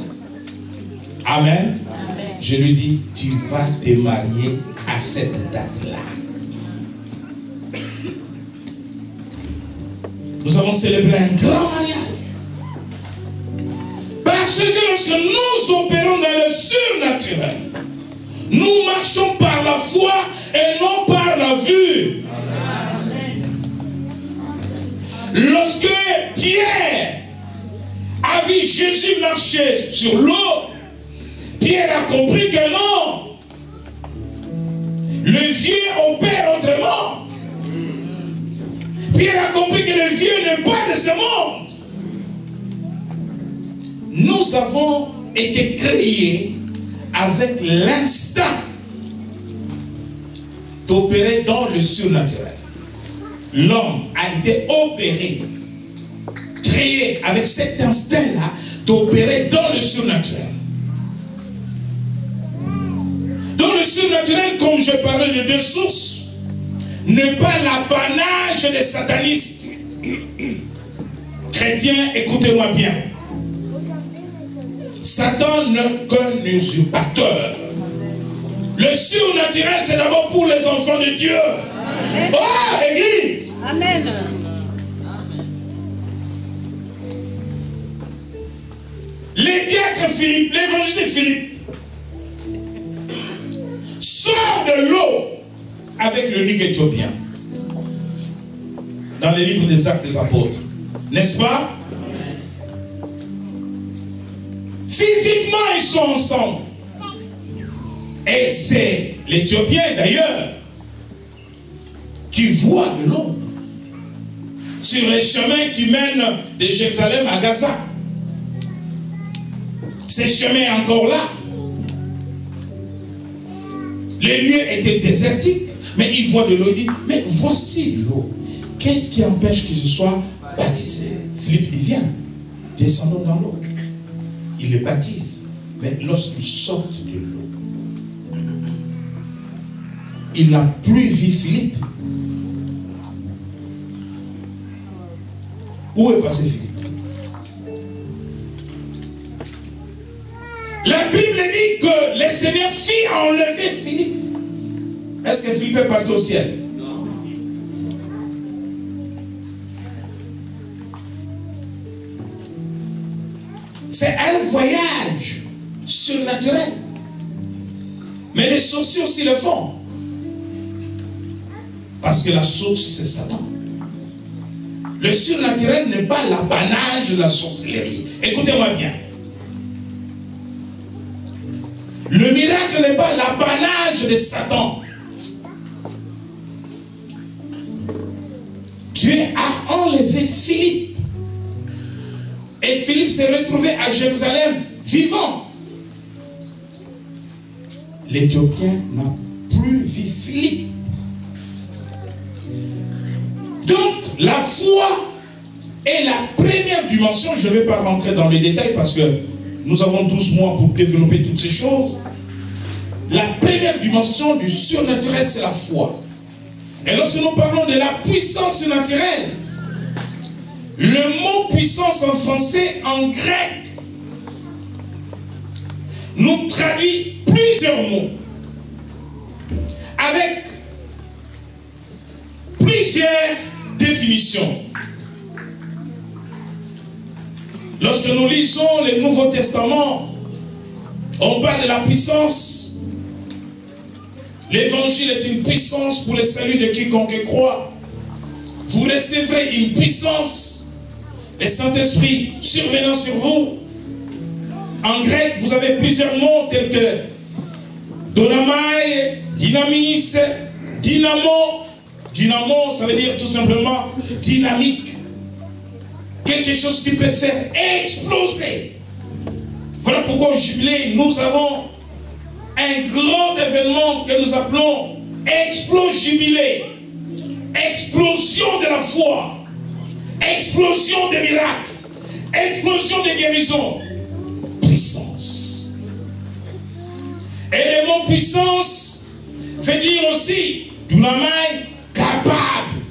Amen. Amen. Je lui dis, tu vas te marier à cette date-là. Nous avons célébré un grand mariage. Parce que lorsque nous opérons dans le surnaturel, Nous marchons par la foi et non par la vue. Lorsque Pierre a vu Jésus marcher sur l'eau, Pierre a compris que non. Le vieux opère autrement. Pierre a compris que le vieux n'est pas de ce monde. Nous avons été créés avec l'instinct d'opérer dans le surnaturel. L'homme a été opéré, créé avec cet instinct-là d'opérer dans le surnaturel. Dans le surnaturel, comme je parlais de deux sources, n'est pas l'apanage des satanistes. Chrétiens, écoutez-moi bien. Satan n'est qu'un usurpateur. Le surnaturel, c'est d'abord pour les enfants de Dieu. Amen. Oh, Église! Amen. Les diacres Philippe, l'évangile de Philippe, sort de l'eau avec l'eunuque éthiopien. Dans les livres des Actes des Apôtres. N'est-ce pas? Physiquement, ils sont ensemble. Et c'est l'Éthiopien, d'ailleurs, qui voit de l'eau sur les chemins qui mènent de Jérusalem à Gaza. Ces chemins encore là. Les lieux étaient désertiques, mais il voit de l'eau, il dit, mais voici l'eau. Qu'est-ce qui empêche qu'il se soit baptisé? Philippe dit, viens, descendons dans l'eau. Il le baptise, mais lorsqu'il sort de l'eau, il n'a plus vu Philippe. Où est passé Philippe? La Bible dit que le Seigneur fit enlever Philippe. Est-ce que Philippe est parti au ciel? Non. C'est un voyage surnaturel. Mais les sorciers aussi le font. Parce que la source, c'est Satan. Le surnaturel n'est pas l'apanage de la sorcellerie. Écoutez-moi bien. Le miracle n'est pas l'apanage de Satan. Dieu a enlevé Philippe. Et Philippe s'est retrouvé à Jérusalem vivant. L'Éthiopien n'a plus vu Philippe. Donc, la foi est la première dimension. Je ne vais pas rentrer dans les détails parce que nous avons 12 mois pour développer toutes ces choses. La première dimension du surnaturel, c'est la foi. Et lorsque nous parlons de la puissance surnaturelle, le mot puissance en français, en grec, nous traduit plusieurs mots avec plusieurs définitions. Lorsque nous lisons le Nouveau Testament, on parle de la puissance. L'évangile est une puissance pour le salut de quiconque croit. Vous recevrez une puissance, le Saint-Esprit survenant sur vous. En grec, vous avez plusieurs mots tels que Donamai, dynamis, dynamo. Dynamo, ça veut dire tout simplement dynamique. Quelque chose qui peut faire exploser. Voilà pourquoi au Jubilé, nous avons un grand événement que nous appelons Explos-Jubilé. Explosion de la foi. Explosion des miracles. Explosion des guérisons. Puissance. Et le mot puissance veut dire aussi dunamai, capable.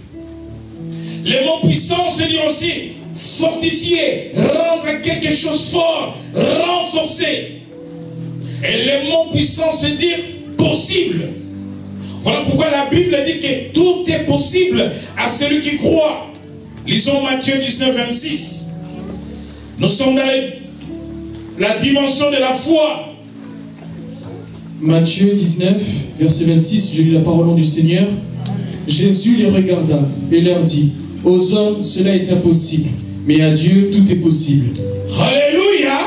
Le mot puissance veut dire aussi fortifier, rendre quelque chose fort, renforcer. Et le mot puissance veut dire possible. Voilà pourquoi la Bible dit que tout est possible à celui qui croit. Lisons Matthieu 19, 26. Nous sommes dans la dimension de la foi. Matthieu 19, verset 26, je lis la parole au nom du Seigneur. Jésus les regarda et leur dit, aux hommes cela est impossible, mais à Dieu tout est possible. Alléluia.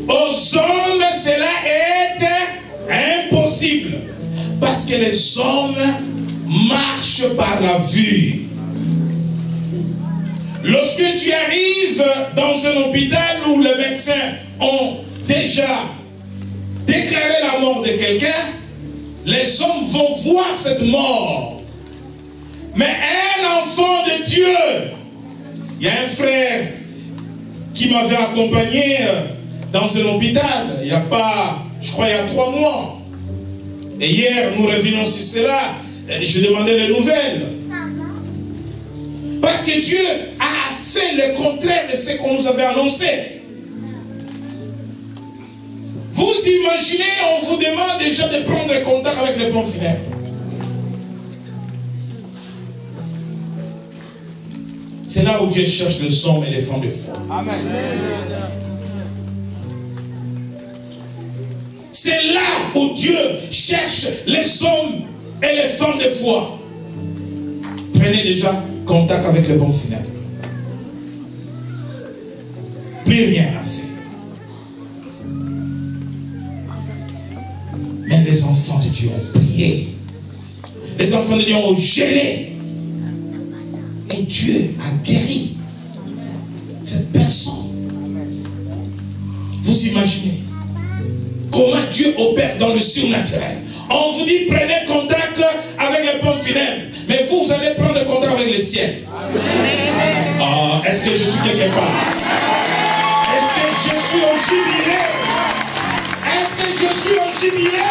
Aux hommes cela est impossible. Parce que les hommes marchent par la vue. Lorsque tu arrives dans un hôpital où les médecins ont déjà déclaré la mort de quelqu'un, les hommes vont voir cette mort. Mais un enfant de Dieu, il y a un frère qui m'avait accompagné dans un hôpital, il n'y a pas, je crois il y a 3 mois. Et hier, nous revenons sur cela, je demandais les nouvelles. Parce que Dieu a fait le contraire de ce qu'on nous avait annoncé. Vous imaginez, on vous demande déjà de prendre contact avec les pompes funèbres. C'est là où Dieu cherche les hommes et les femmes de foi. Amen. C'est là où Dieu cherche les hommes et les femmes de foi. Prenez déjà contact avec les pompes funèbres. Plus rien à faire. Mais les enfants de Dieu ont prié. Les enfants de Dieu ont gêné. Et Dieu a guéri cette personne. Vous imaginez comment Dieu opère dans le surnaturel. On vous dit prenez contact avec les pompes funèbres, mais vous allez prendre contact avec le ciel. Ah, est-ce que je suis quelque part? Est-ce que je suis au jubilé? Est-ce que je suis au jubilé?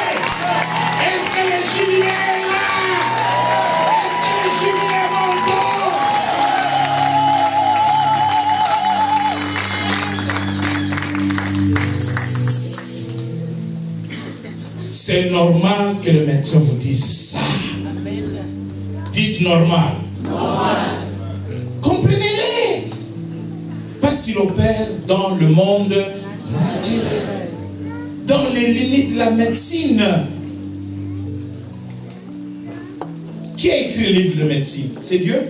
Est-ce que le jubilé est là? Est-ce que le jubilé est montant? C'est normal que le médecin vous dise ça. Dites normal. Comprenez-les. Parce qu'il opère dans le monde naturel. Dans les limites de la médecine. Qui a écrit le livre de médecine? C'est Dieu?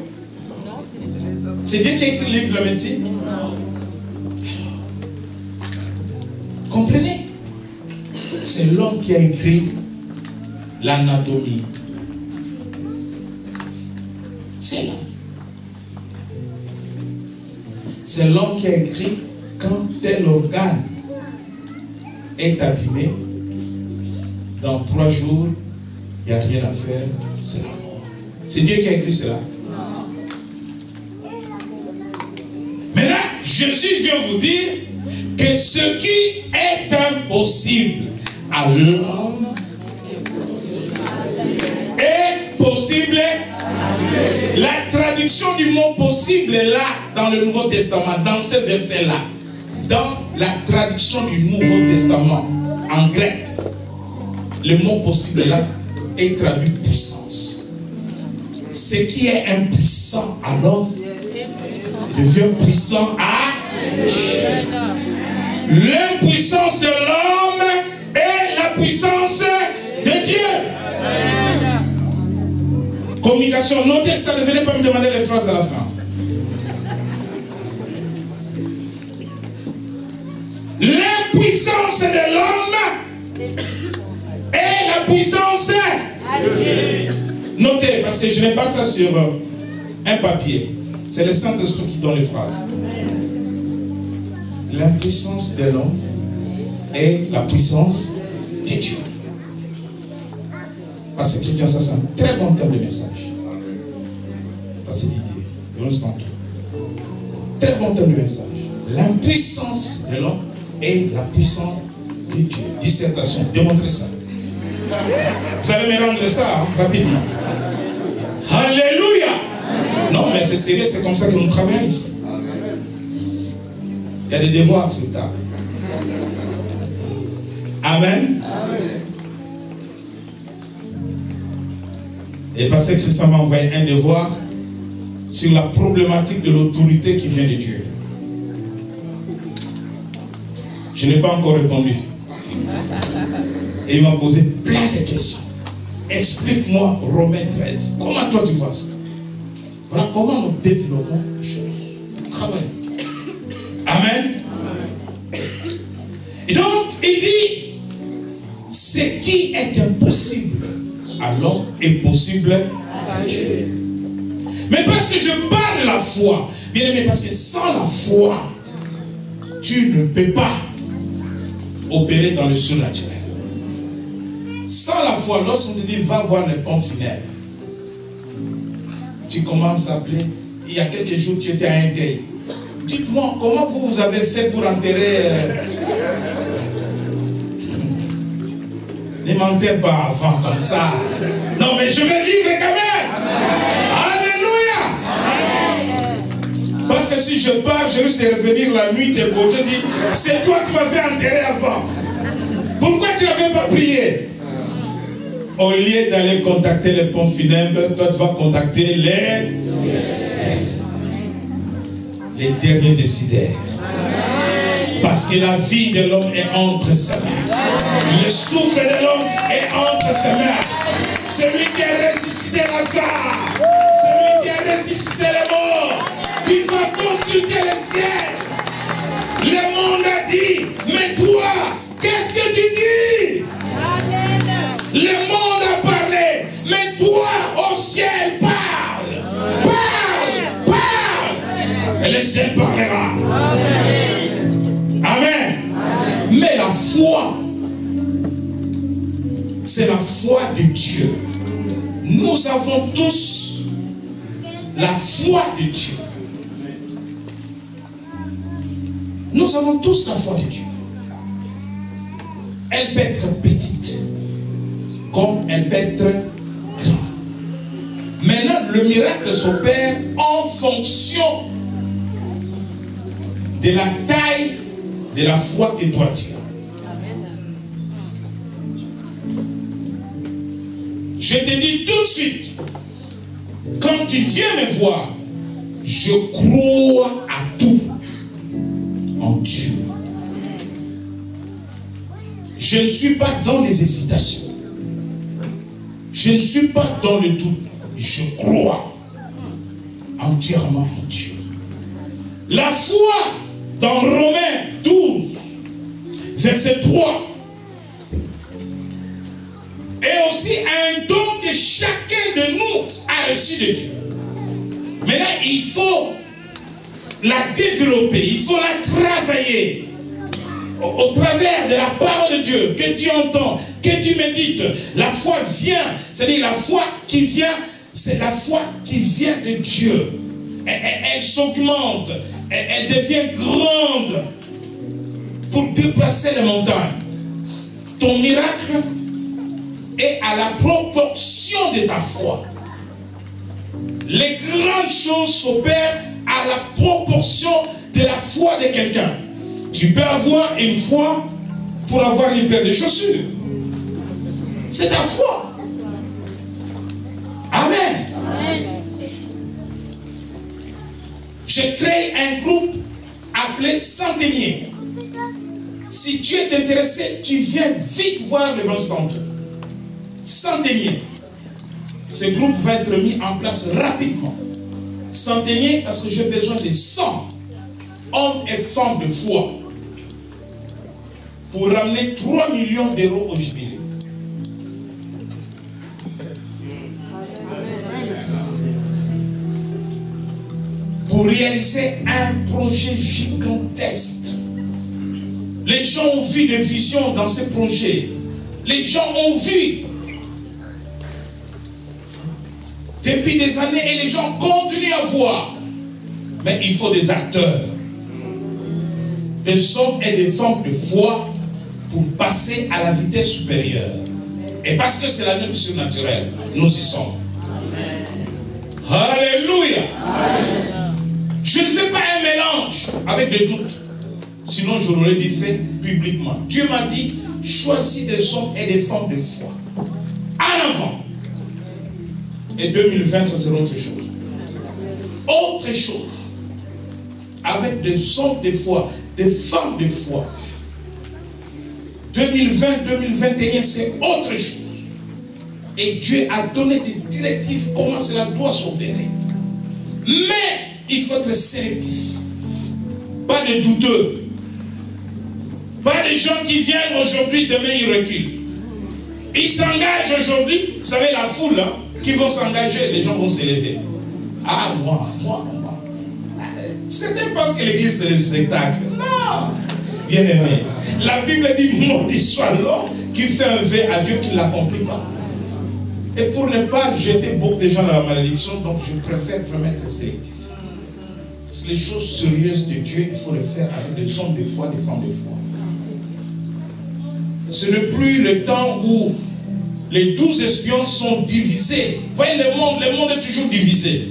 C'est Dieu qui a écrit le livre de la médecine? Comprenez? C'est l'homme qui a écrit l'anatomie. C'est l'homme. C'est l'homme qui a écrit quand tel organe est abîmé, dans 3 jours, il n'y a rien à faire, c'est la mort. C'est Dieu qui a écrit cela. Maintenant, Jésus vient vous dire que ce qui est impossible à l'homme est possible. La traduction du mot possible est là dans le Nouveau Testament, dans ce verset-là. Dans la traduction du Nouveau Testament, en grec, le mot possible là est traduit puissance. Ce qui est impuissant à l'homme devient puissant à Dieu. L'impuissance de l'homme est la puissance de Dieu. Communication, notez ça, ne venez pas me demander les phrases à la fin. L'impuissance de l'homme est la puissance de Dieu. Notez, parce que je n'ai pas ça sur un papier. C'est le Saint-Esprit qui donne les phrases. L'impuissance de l'homme est la puissance de Dieu. Parce que chrétien, ça c'est un très bon terme de message. Parce que Didier, c'est un très bon terme de message. L'impuissance de l'homme est la puissance de Dieu. Dissertation, démontrez ça. Vous allez me rendre ça rapidement. Alléluia. Non, mais c'est sérieux, c'est comme ça que nous travaillons ici. Il y a des devoirs sur table. Amen. Et parce que Christ m'a envoyé un devoir sur la problématique de l'autorité qui vient de Dieu. Je n'ai pas encore répondu. Et il m'a posé plein de questions. Explique-moi Romains 13. Comment toi tu vois ça? Voilà comment nous développons les choses. Travaillons. Amen. Et donc, il dit, ce qui est impossible à l'homme est possible à Dieu. Mais parce que je parle de la foi, bien aimé, parce que sans la foi, tu ne peux pas opérer dans le surnaturel. Sans la foi, lorsqu'on te dit va voir les pompes funèbres, tu commences à appeler. Il y a quelques jours, tu étais à un deuil. Dites-moi, comment vous avez fait pour enterrer... Ne m'enterre pas avant comme ça. Non, mais je vais vivre quand même. Alléluia. Parce que si je pars, je risque de revenir la nuit, t'es beau. Je dis, c'est toi qui m'avais enterré avant. Pourquoi tu n'avais pas prié? Au lieu d'aller contacter les pompes funèbres, toi tu vas contacter les derniers décideurs. Parce que la vie de l'homme est entre ses mains. Le souffle de l'homme est entre ses mains. Celui qui a ressuscité Lazare, celui qui a ressuscité les morts, tu vas consulter le ciel. Le monde a dit, mais toi, qu'est-ce que tu dis? Le monde a parlé, mais toi, au ciel, parle. Parle, parle. Et le ciel parlera. Amen. Mais la foi, c'est la foi de Dieu. Nous avons tous la foi de Dieu. Nous avons tous la foi de Dieu. Elle peut être petite, comme elle peut être grande. Maintenant, le miracle s'opère en fonction de la taille de la foi que toi tu as. Je te dis tout de suite, quand tu viens me voir, je crois à tout en Dieu. Je ne suis pas dans les hésitations. Je ne suis pas dans le doute. Je crois entièrement en Dieu. La foi, dans Romains 12, verset 3, est aussi un don que chacun de nous a reçu de Dieu. Maintenant, il faut la développer, il faut la travailler au travers de la parole de Dieu que tu entends, que tu médites. La foi vient, c'est-à-dire la foi qui vient, c'est la foi qui vient de Dieu. Elle s'augmente, elle devient grande pour déplacer les montagnes. Ton miracle est à la proportion de ta foi. Les grandes choses s'opèrent à la proportion de la foi de quelqu'un. Tu peux avoir une foi pour avoir une paire de chaussures. C'est ta foi. Amen. J'ai créé un groupe appelé Centenier. Si tu es intéressé, tu viens vite voir l'évangile d'Antoine. Centenier. Ce groupe va être mis en place rapidement. Centenier, parce que j'ai besoin de 100 hommes et femmes de foi pour ramener 3 millions d'euros au jubilé. Pour réaliser un projet gigantesque. Les gens ont vu des visions dans ce projet. Les gens ont vu depuis des années et les gens continuent à voir. Mais il faut des acteurs, des hommes et des femmes de foi pour passer à la vitesse supérieure. Et parce que c'est l'année du surnaturel, nous y sommes. Amen. Alléluia. Amen. Je ne fais pas un mélange avec des doutes. Sinon, je l'aurais dit fait publiquement. Dieu m'a dit, choisis des hommes et des femmes de foi. En avant. Et 2020, ça sera autre chose. Autre chose. Avec des hommes de foi, des femmes de foi. 2020, 2021, c'est autre chose. Et Dieu a donné des directives comment cela doit s'opérer. Mais il faut être sélectif. Pas de douteux. Pas de gens qui viennent aujourd'hui, demain ils reculent. Ils s'engagent aujourd'hui. Vous savez, la foule hein, qui vont s'engager, les gens vont s'élever. Ah, moi. Certains pensent que l'église c'est le spectacle. Non. Bien aimé. La Bible dit, maudit soit l'homme qui fait un vœu à Dieu qui ne l'accomplit pas. Et pour ne pas jeter beaucoup de gens dans la malédiction, donc je préfère vraiment être sélectif. Parce que les choses sérieuses de Dieu, il faut le faire avec des hommes de foi, des femmes de foi. Ce n'est plus le temps où les 12 espions sont divisés. Vous voyez, le monde est toujours divisé.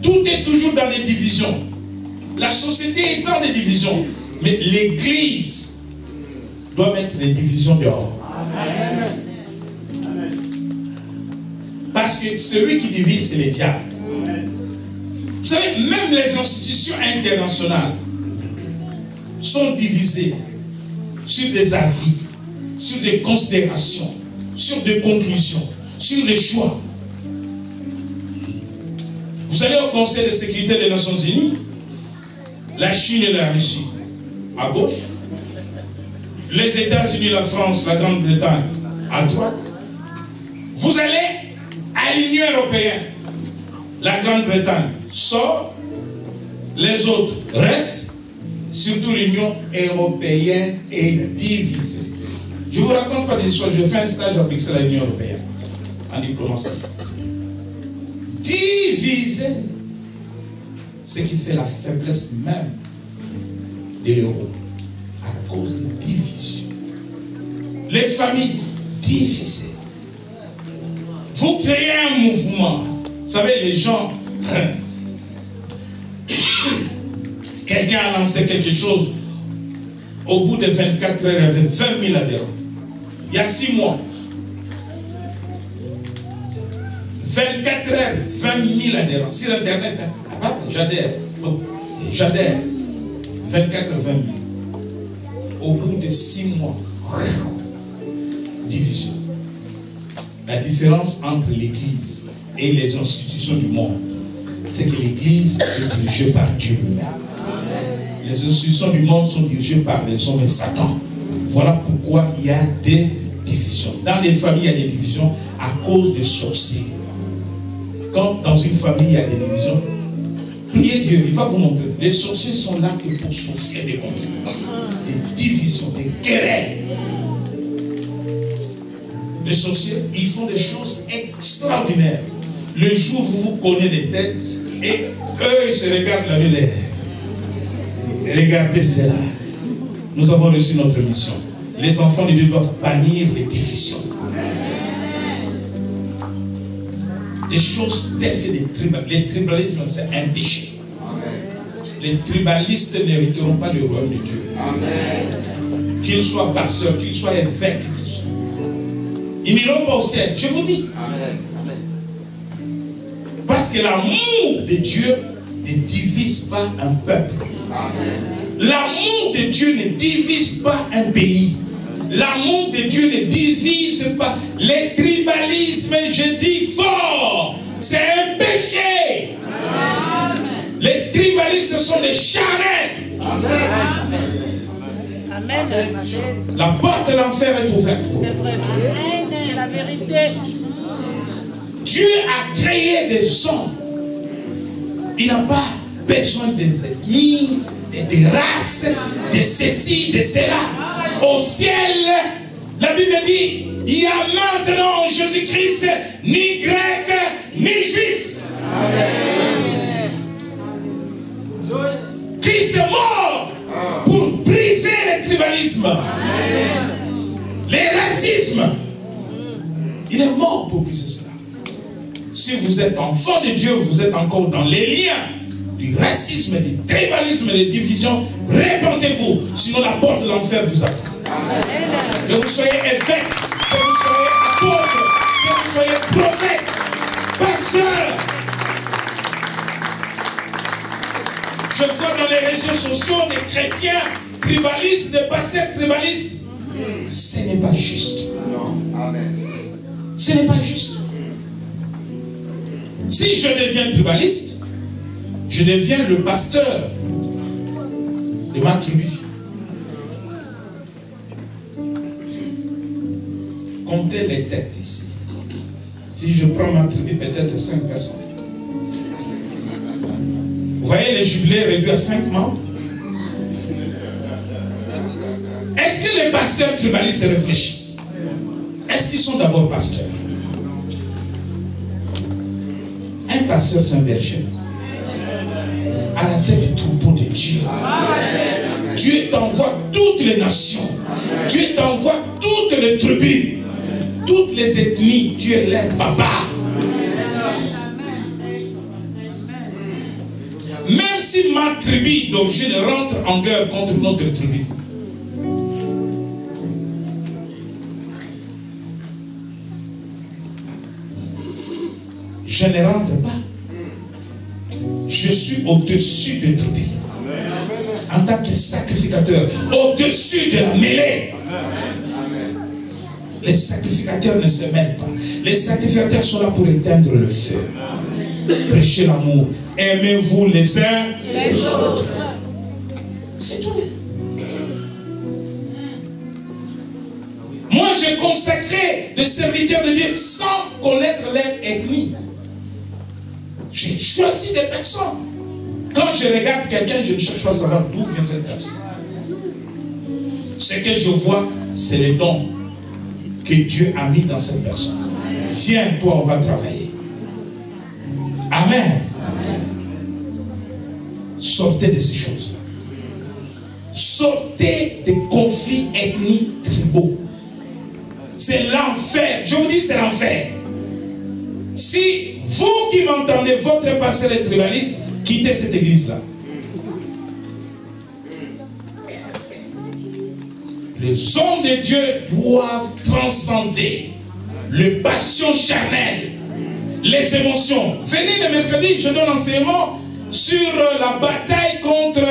Tout est toujours dans les divisions. La société est dans les divisions. Mais l'église doit mettre les divisions dehors. Amen. Parce que celui qui divise, c'est le diable. Vous savez, même les institutions internationales sont divisées sur des avis, sur des considérations, sur des conclusions, sur des choix. Vous allez au Conseil de sécurité des Nations Unies, la Chine et la Russie à gauche, les États-Unis, la France, la Grande-Bretagne à droite. Vous allez à l'Union européenne, la Grande-Bretagne sort, les autres restent, surtout l'Union européenne est divisée. Je ne vous raconte pas d'histoire, je fais un stage à Bruxelles à l'Union européenne, en diplomatie. Divisée, ce qui fait la faiblesse même de l'euro, à cause de divisions. Les familles divisées. Vous créez un mouvement. Vous savez, les gens... Quelqu'un a lancé quelque chose. Au bout de 24 heures, il y avait 20 000 adhérents. Il y a 6 mois. 24 heures, 20 000 adhérents. Sur Internet, hein? J'adhère. J'adhère. 24 heures, 20 000. Au bout de 6 mois, division. La différence entre l'Église et les institutions du monde, c'est que l'Église est dirigée par Dieu lui-même. Les institutions du monde sont dirigées par les hommes et Satan. Voilà pourquoi il y a des divisions. Dans les familles, il y a des divisions à cause des sorciers. Quand dans une famille, il y a des divisions, priez Dieu, il va vous montrer. Les sorciers sont là que pour souffler des conflits, des divisions, des querelles. Les sorciers, ils font des choses extraordinaires. Le jour où vous connaissez des têtes, et eux, ils se regardent la nuit. Regardez cela. Nous avons reçu notre mission. Les enfants de Dieu doivent bannir les divisions. Des choses telles que des tribalismes. Les tribalismes, c'est un péché. Les tribalistes n'hériteront pas le royaume de Dieu. Qu'ils soient pasteurs, qu'ils soient évêques, ils n'iront pas au ciel, je vous dis. Parce que l'amour de Dieu ne divise pas un peuple. L'amour de Dieu ne divise pas un pays. L'amour de Dieu ne divise pas. Les tribalismes, je dis fort, c'est un péché. Les tribalistes sont des charrettes. La porte de l'enfer est ouverte. C'est vrai. C'est la vérité. Dieu a créé des hommes. Il n'a pas besoin des ethnies, des races, de ceci, de cela. Au ciel, la Bible dit, il y a maintenant en Jésus-Christ ni grec, ni juif. Amen. Christ est mort pour briser le tribalisme, les racismes. Il est mort pour briser cela. Si vous êtes enfant de Dieu, vous êtes encore dans les liens du racisme, du tribalisme, des divisions. Répentez-vous, sinon la porte de l'enfer vous attend. Que vous soyez évêque, que vous soyez apôtre, que vous soyez prophète, pasteur. Je vois dans les réseaux sociaux des chrétiens tribalistes, des pasteurs tribalistes. Ce n'est pas juste. Ce n'est pas juste. Si je deviens tribaliste, je deviens le pasteur de ma tribu. Comptez les têtes ici. Si je prends ma tribu, peut-être 5 personnes. Vous voyez les jubilés réduits à 5 membres? Est-ce que les pasteurs tribalistes réfléchissent? Est-ce qu'ils sont d'abord pasteurs? Un pasteur, c'est un berger. À la tête du troupeau de Dieu. Dieu t'envoie toutes les nations. Dieu t'envoie toutes les tribus. Toutes les ethnies. Dieu est leur papa. Même si ma tribu d'origine rentre en guerre contre notre tribu, je ne rentre pas. Je suis au-dessus des tribus. En tant que sacrificateur, au-dessus de la mêlée. Les sacrificateurs ne se mêlent pas. Les sacrificateurs sont là pour éteindre le feu. Prêchez l'amour. Aimez-vous les uns les autres. C'est tout. Moi, j'ai consacré des serviteurs de Dieu sans connaître leur ethnie. J'ai choisi des personnes. Quand je regarde quelqu'un, je ne cherche pas à savoir d'où vient cette personne. Ce que je vois, c'est les dons que Dieu a mis dans cette personne. Viens, toi, on va travailler. Amen. Sortez de ces choses-là. Sortez des conflits ethniques tribaux. C'est l'enfer. Je vous dis, c'est l'enfer. Si vous qui m'entendez, votre pasteur est tribaliste, quittez cette église-là. Les hommes de Dieu doivent transcender les passions charnelles, les émotions. Venez le mercredi, je donne enseignement sur la bataille contre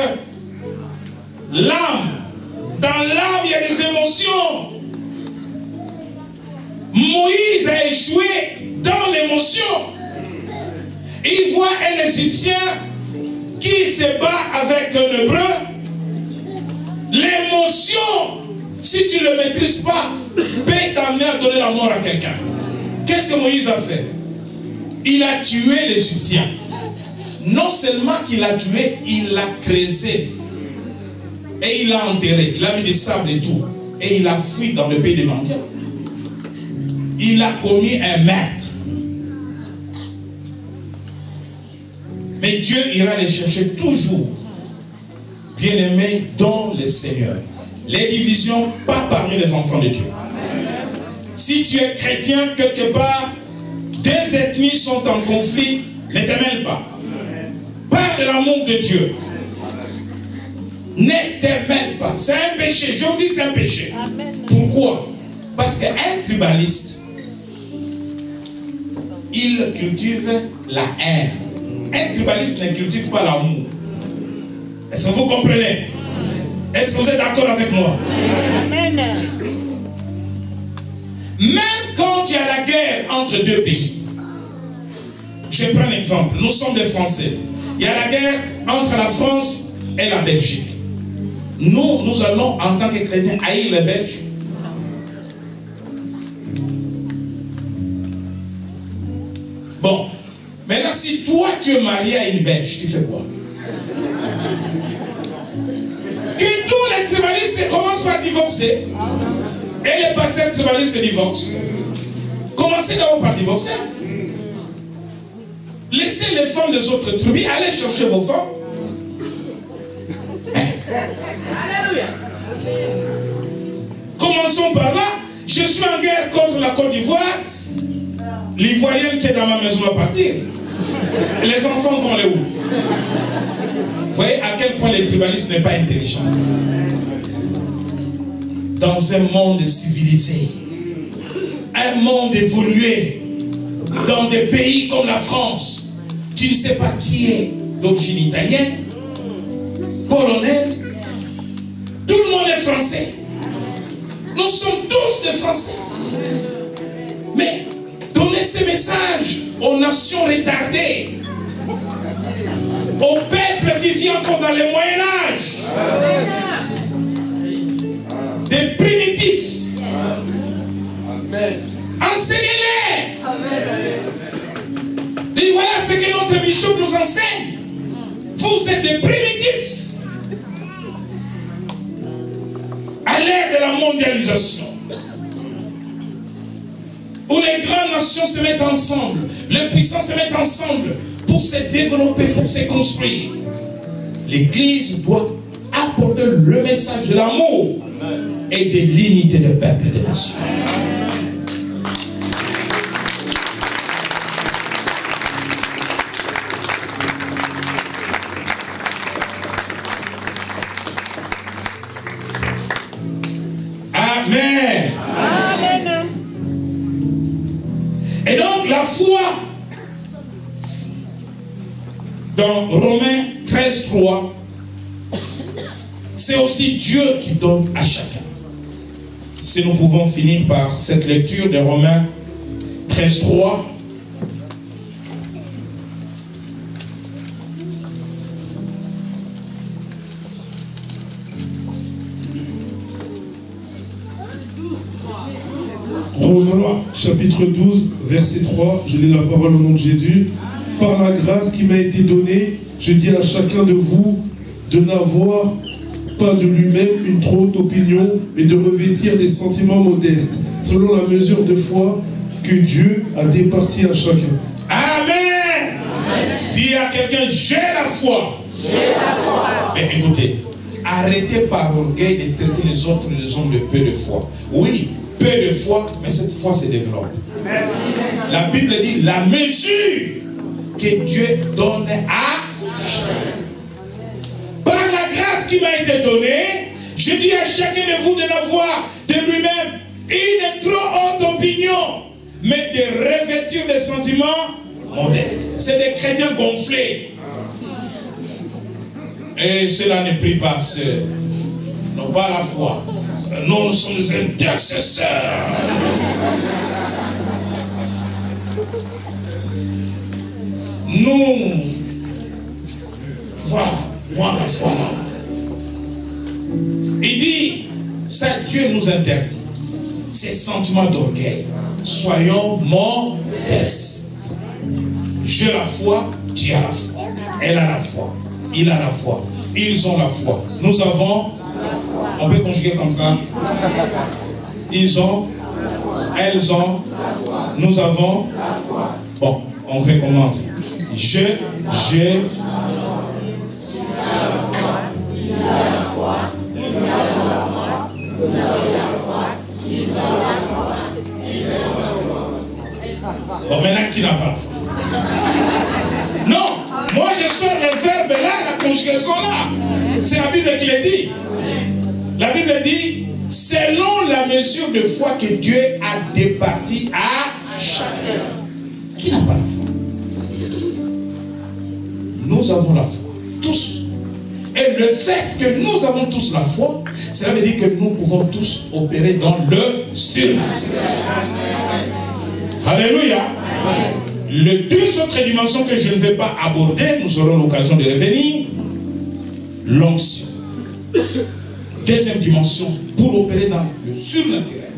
l'âme. Dans l'âme, il y a des émotions. Moïse a échoué dans l'émotion. Il voit un Égyptien qui se bat avec un Hébreu. L'émotion, si tu ne le maîtrises pas, peut t'amener à donner la mort à quelqu'un. Qu'est-ce que Moïse a fait? Il a tué l'Égyptien. Non seulement qu'il l'a tué, il l'a creusé. Et il l'a enterré. Il a mis du sable et tout. Et il a fui dans le pays des mendiants. Il a commis un meurtre. Mais Dieu ira les chercher toujours. Bien-aimés dans le Seigneur. Les divisions, pas parmi les enfants de Dieu. Si tu es chrétien, quelque part, deux ethnies sont en conflit, ne te mêle pas. Parle de l'amour de Dieu. Ne te mêle pas. C'est un péché. Je vous dis, c'est un péché. Pourquoi? Parce qu'un tribaliste, il cultive la haine. Un tribaliste ne cultive pas l'amour. Est-ce que vous comprenez? Est-ce que vous êtes d'accord avec moi? Amen. Même quand il y a la guerre entre deux pays, je prends un exemple. Nous sommes des Français. Il y a la guerre entre la France et la Belgique. Nous allons, en tant que chrétiens, haïr les Belges. Bon. Maintenant, si toi, tu es marié à une Belge, tu fais quoi? Que tous les tribalistes commencent par divorcer. Et les pasteurs tribalistes divorcent. Commencez d'abord par divorcer. Laissez les femmes des autres tribus, allez chercher vos femmes. Alléluia. Commençons par là. Je suis en guerre contre la Côte d'Ivoire. L'Ivoirienne qui est dans ma maison va partir. Les enfants vont aller où? Vous voyez à quel point le tribalisme n'est pas intelligent. Dans un monde civilisé, un monde évolué, dans des pays comme la France, tu ne sais pas qui est d'origine italienne, polonaise, tout le monde est français. Nous sommes tous des Français. Mais donnez ces messages aux nations retardées, au peuple qui vit encore dans le Moyen-Âge, des primitifs. Enseignez-les. Et voilà ce que notre bishop nous enseigne. Vous êtes des primitifs. À l'ère de la mondialisation, où les grandes nations se mettent ensemble, les puissants se mettent ensemble pour se développer, pour se construire, l'Église doit apporter le message de l'amour et de l'unité des peuples et des nations. Amen. Amen. Et donc la foi, dans Romains 13:3, c'est aussi Dieu qui donne à chacun. Si nous pouvons finir par cette lecture de Romains 13:3. Romains chapitre 12, verset 3, je lis la parole au nom de Jésus. Par la grâce qui m'a été donnée, je dis à chacun de vous de n'avoir pas de lui-même une trop haute opinion, mais de revêtir des sentiments modestes, selon la mesure de foi que Dieu a départie à chacun. Amen. Amen. Dis à quelqu'un, j'ai la foi. J'ai la foi. Mais écoutez, arrêtez par orgueil de traiter les autres les hommes de peu de foi. Oui, peu de foi, mais cette foi se développe. Amen. La Bible dit la mesure que Dieu donne à chacun. Par la grâce qui m'a été donnée, je dis à chacun de vous de n'avoir de lui-même une trop haute opinion, mais de revêtir des sentiments modestes. C'est des chrétiens gonflés. Et cela ne prie pas ceux n'ont pas la foi. Nous sommes des intercesseurs. Nous, voilà, moi la foi là. Il dit, ça Dieu nous interdit. Ces sentiments d'orgueil. Soyons modestes. J'ai la foi, tu as la foi. Elle a la foi. Il a la foi. Ils ont la foi. Nous avons la foi. On peut conjuguer comme ça. Ils ont, elles ont, nous avons la foi. Bon, on recommence. J'ai bon, maintenant, qui n'a pas la foi? Non, moi je sors le verbe là, la conjugaison là. C'est la Bible qui le dit. La Bible dit, selon la mesure de foi que Dieu a départie à chacun. Qui n'a pas la foi? Nous avons la foi, tous. Et le fait que nous avons tous la foi, cela veut dire que nous pouvons tous opérer dans le surnaturel. Alléluia. Les deux autres dimensions que je ne vais pas aborder, nous aurons l'occasion de revenir. L'onction. Deuxième dimension, pour opérer dans le surnaturel.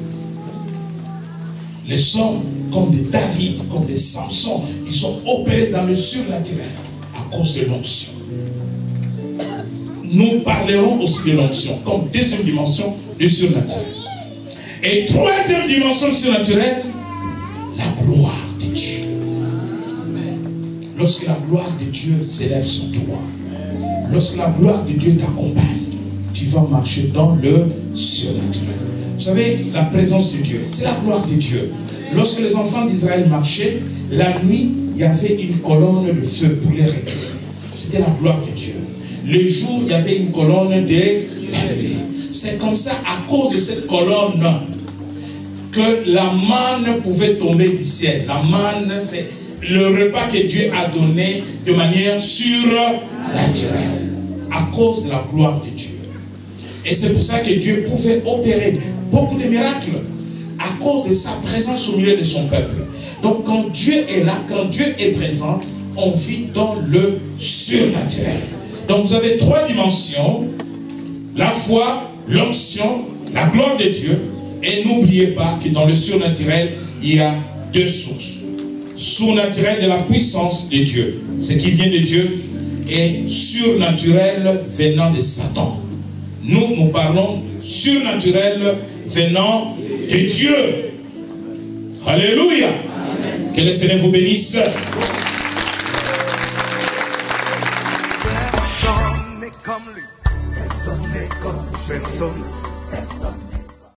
Les hommes comme des David, comme des Samson, ils ont opéré dans le surnaturel à cause de l'onction. Nous parlerons aussi de l'onction comme deuxième dimension du surnaturel. Et troisième dimension du surnaturel, la gloire de Dieu. Lorsque la gloire de Dieu s'élève sur toi, lorsque la gloire de Dieu t'accompagne, tu vas marcher dans le surnaturel. Vous savez, la présence de Dieu, c'est la gloire de Dieu. Lorsque les enfants d'Israël marchaient, la nuit, il y avait une colonne de feu pour les récupérer. C'était la gloire de Dieu. Le jour, il y avait une colonne de l'année. C'est comme ça, à cause de cette colonne, que la manne pouvait tomber du ciel. La manne, c'est le repas que Dieu a donné de manière surnaturelle, à cause de la gloire de Dieu. Et c'est pour ça que Dieu pouvait opérer beaucoup de miracles à cause de sa présence au milieu de son peuple. Donc quand Dieu est là, quand Dieu est présent, on vit dans le surnaturel. Donc vous avez 3 dimensions: la foi, l'onction, la gloire de Dieu. Et n'oubliez pas que dans le surnaturel, il y a 2 sources. Surnaturel de la puissance de Dieu, ce qui vient de Dieu, et surnaturel venant de Satan. Nous parlons surnaturel venant de Dieu. Alléluia. Amen. Que le Seigneur vous bénisse. Personne n'est comme lui. Personne n'est comme lui. Personne.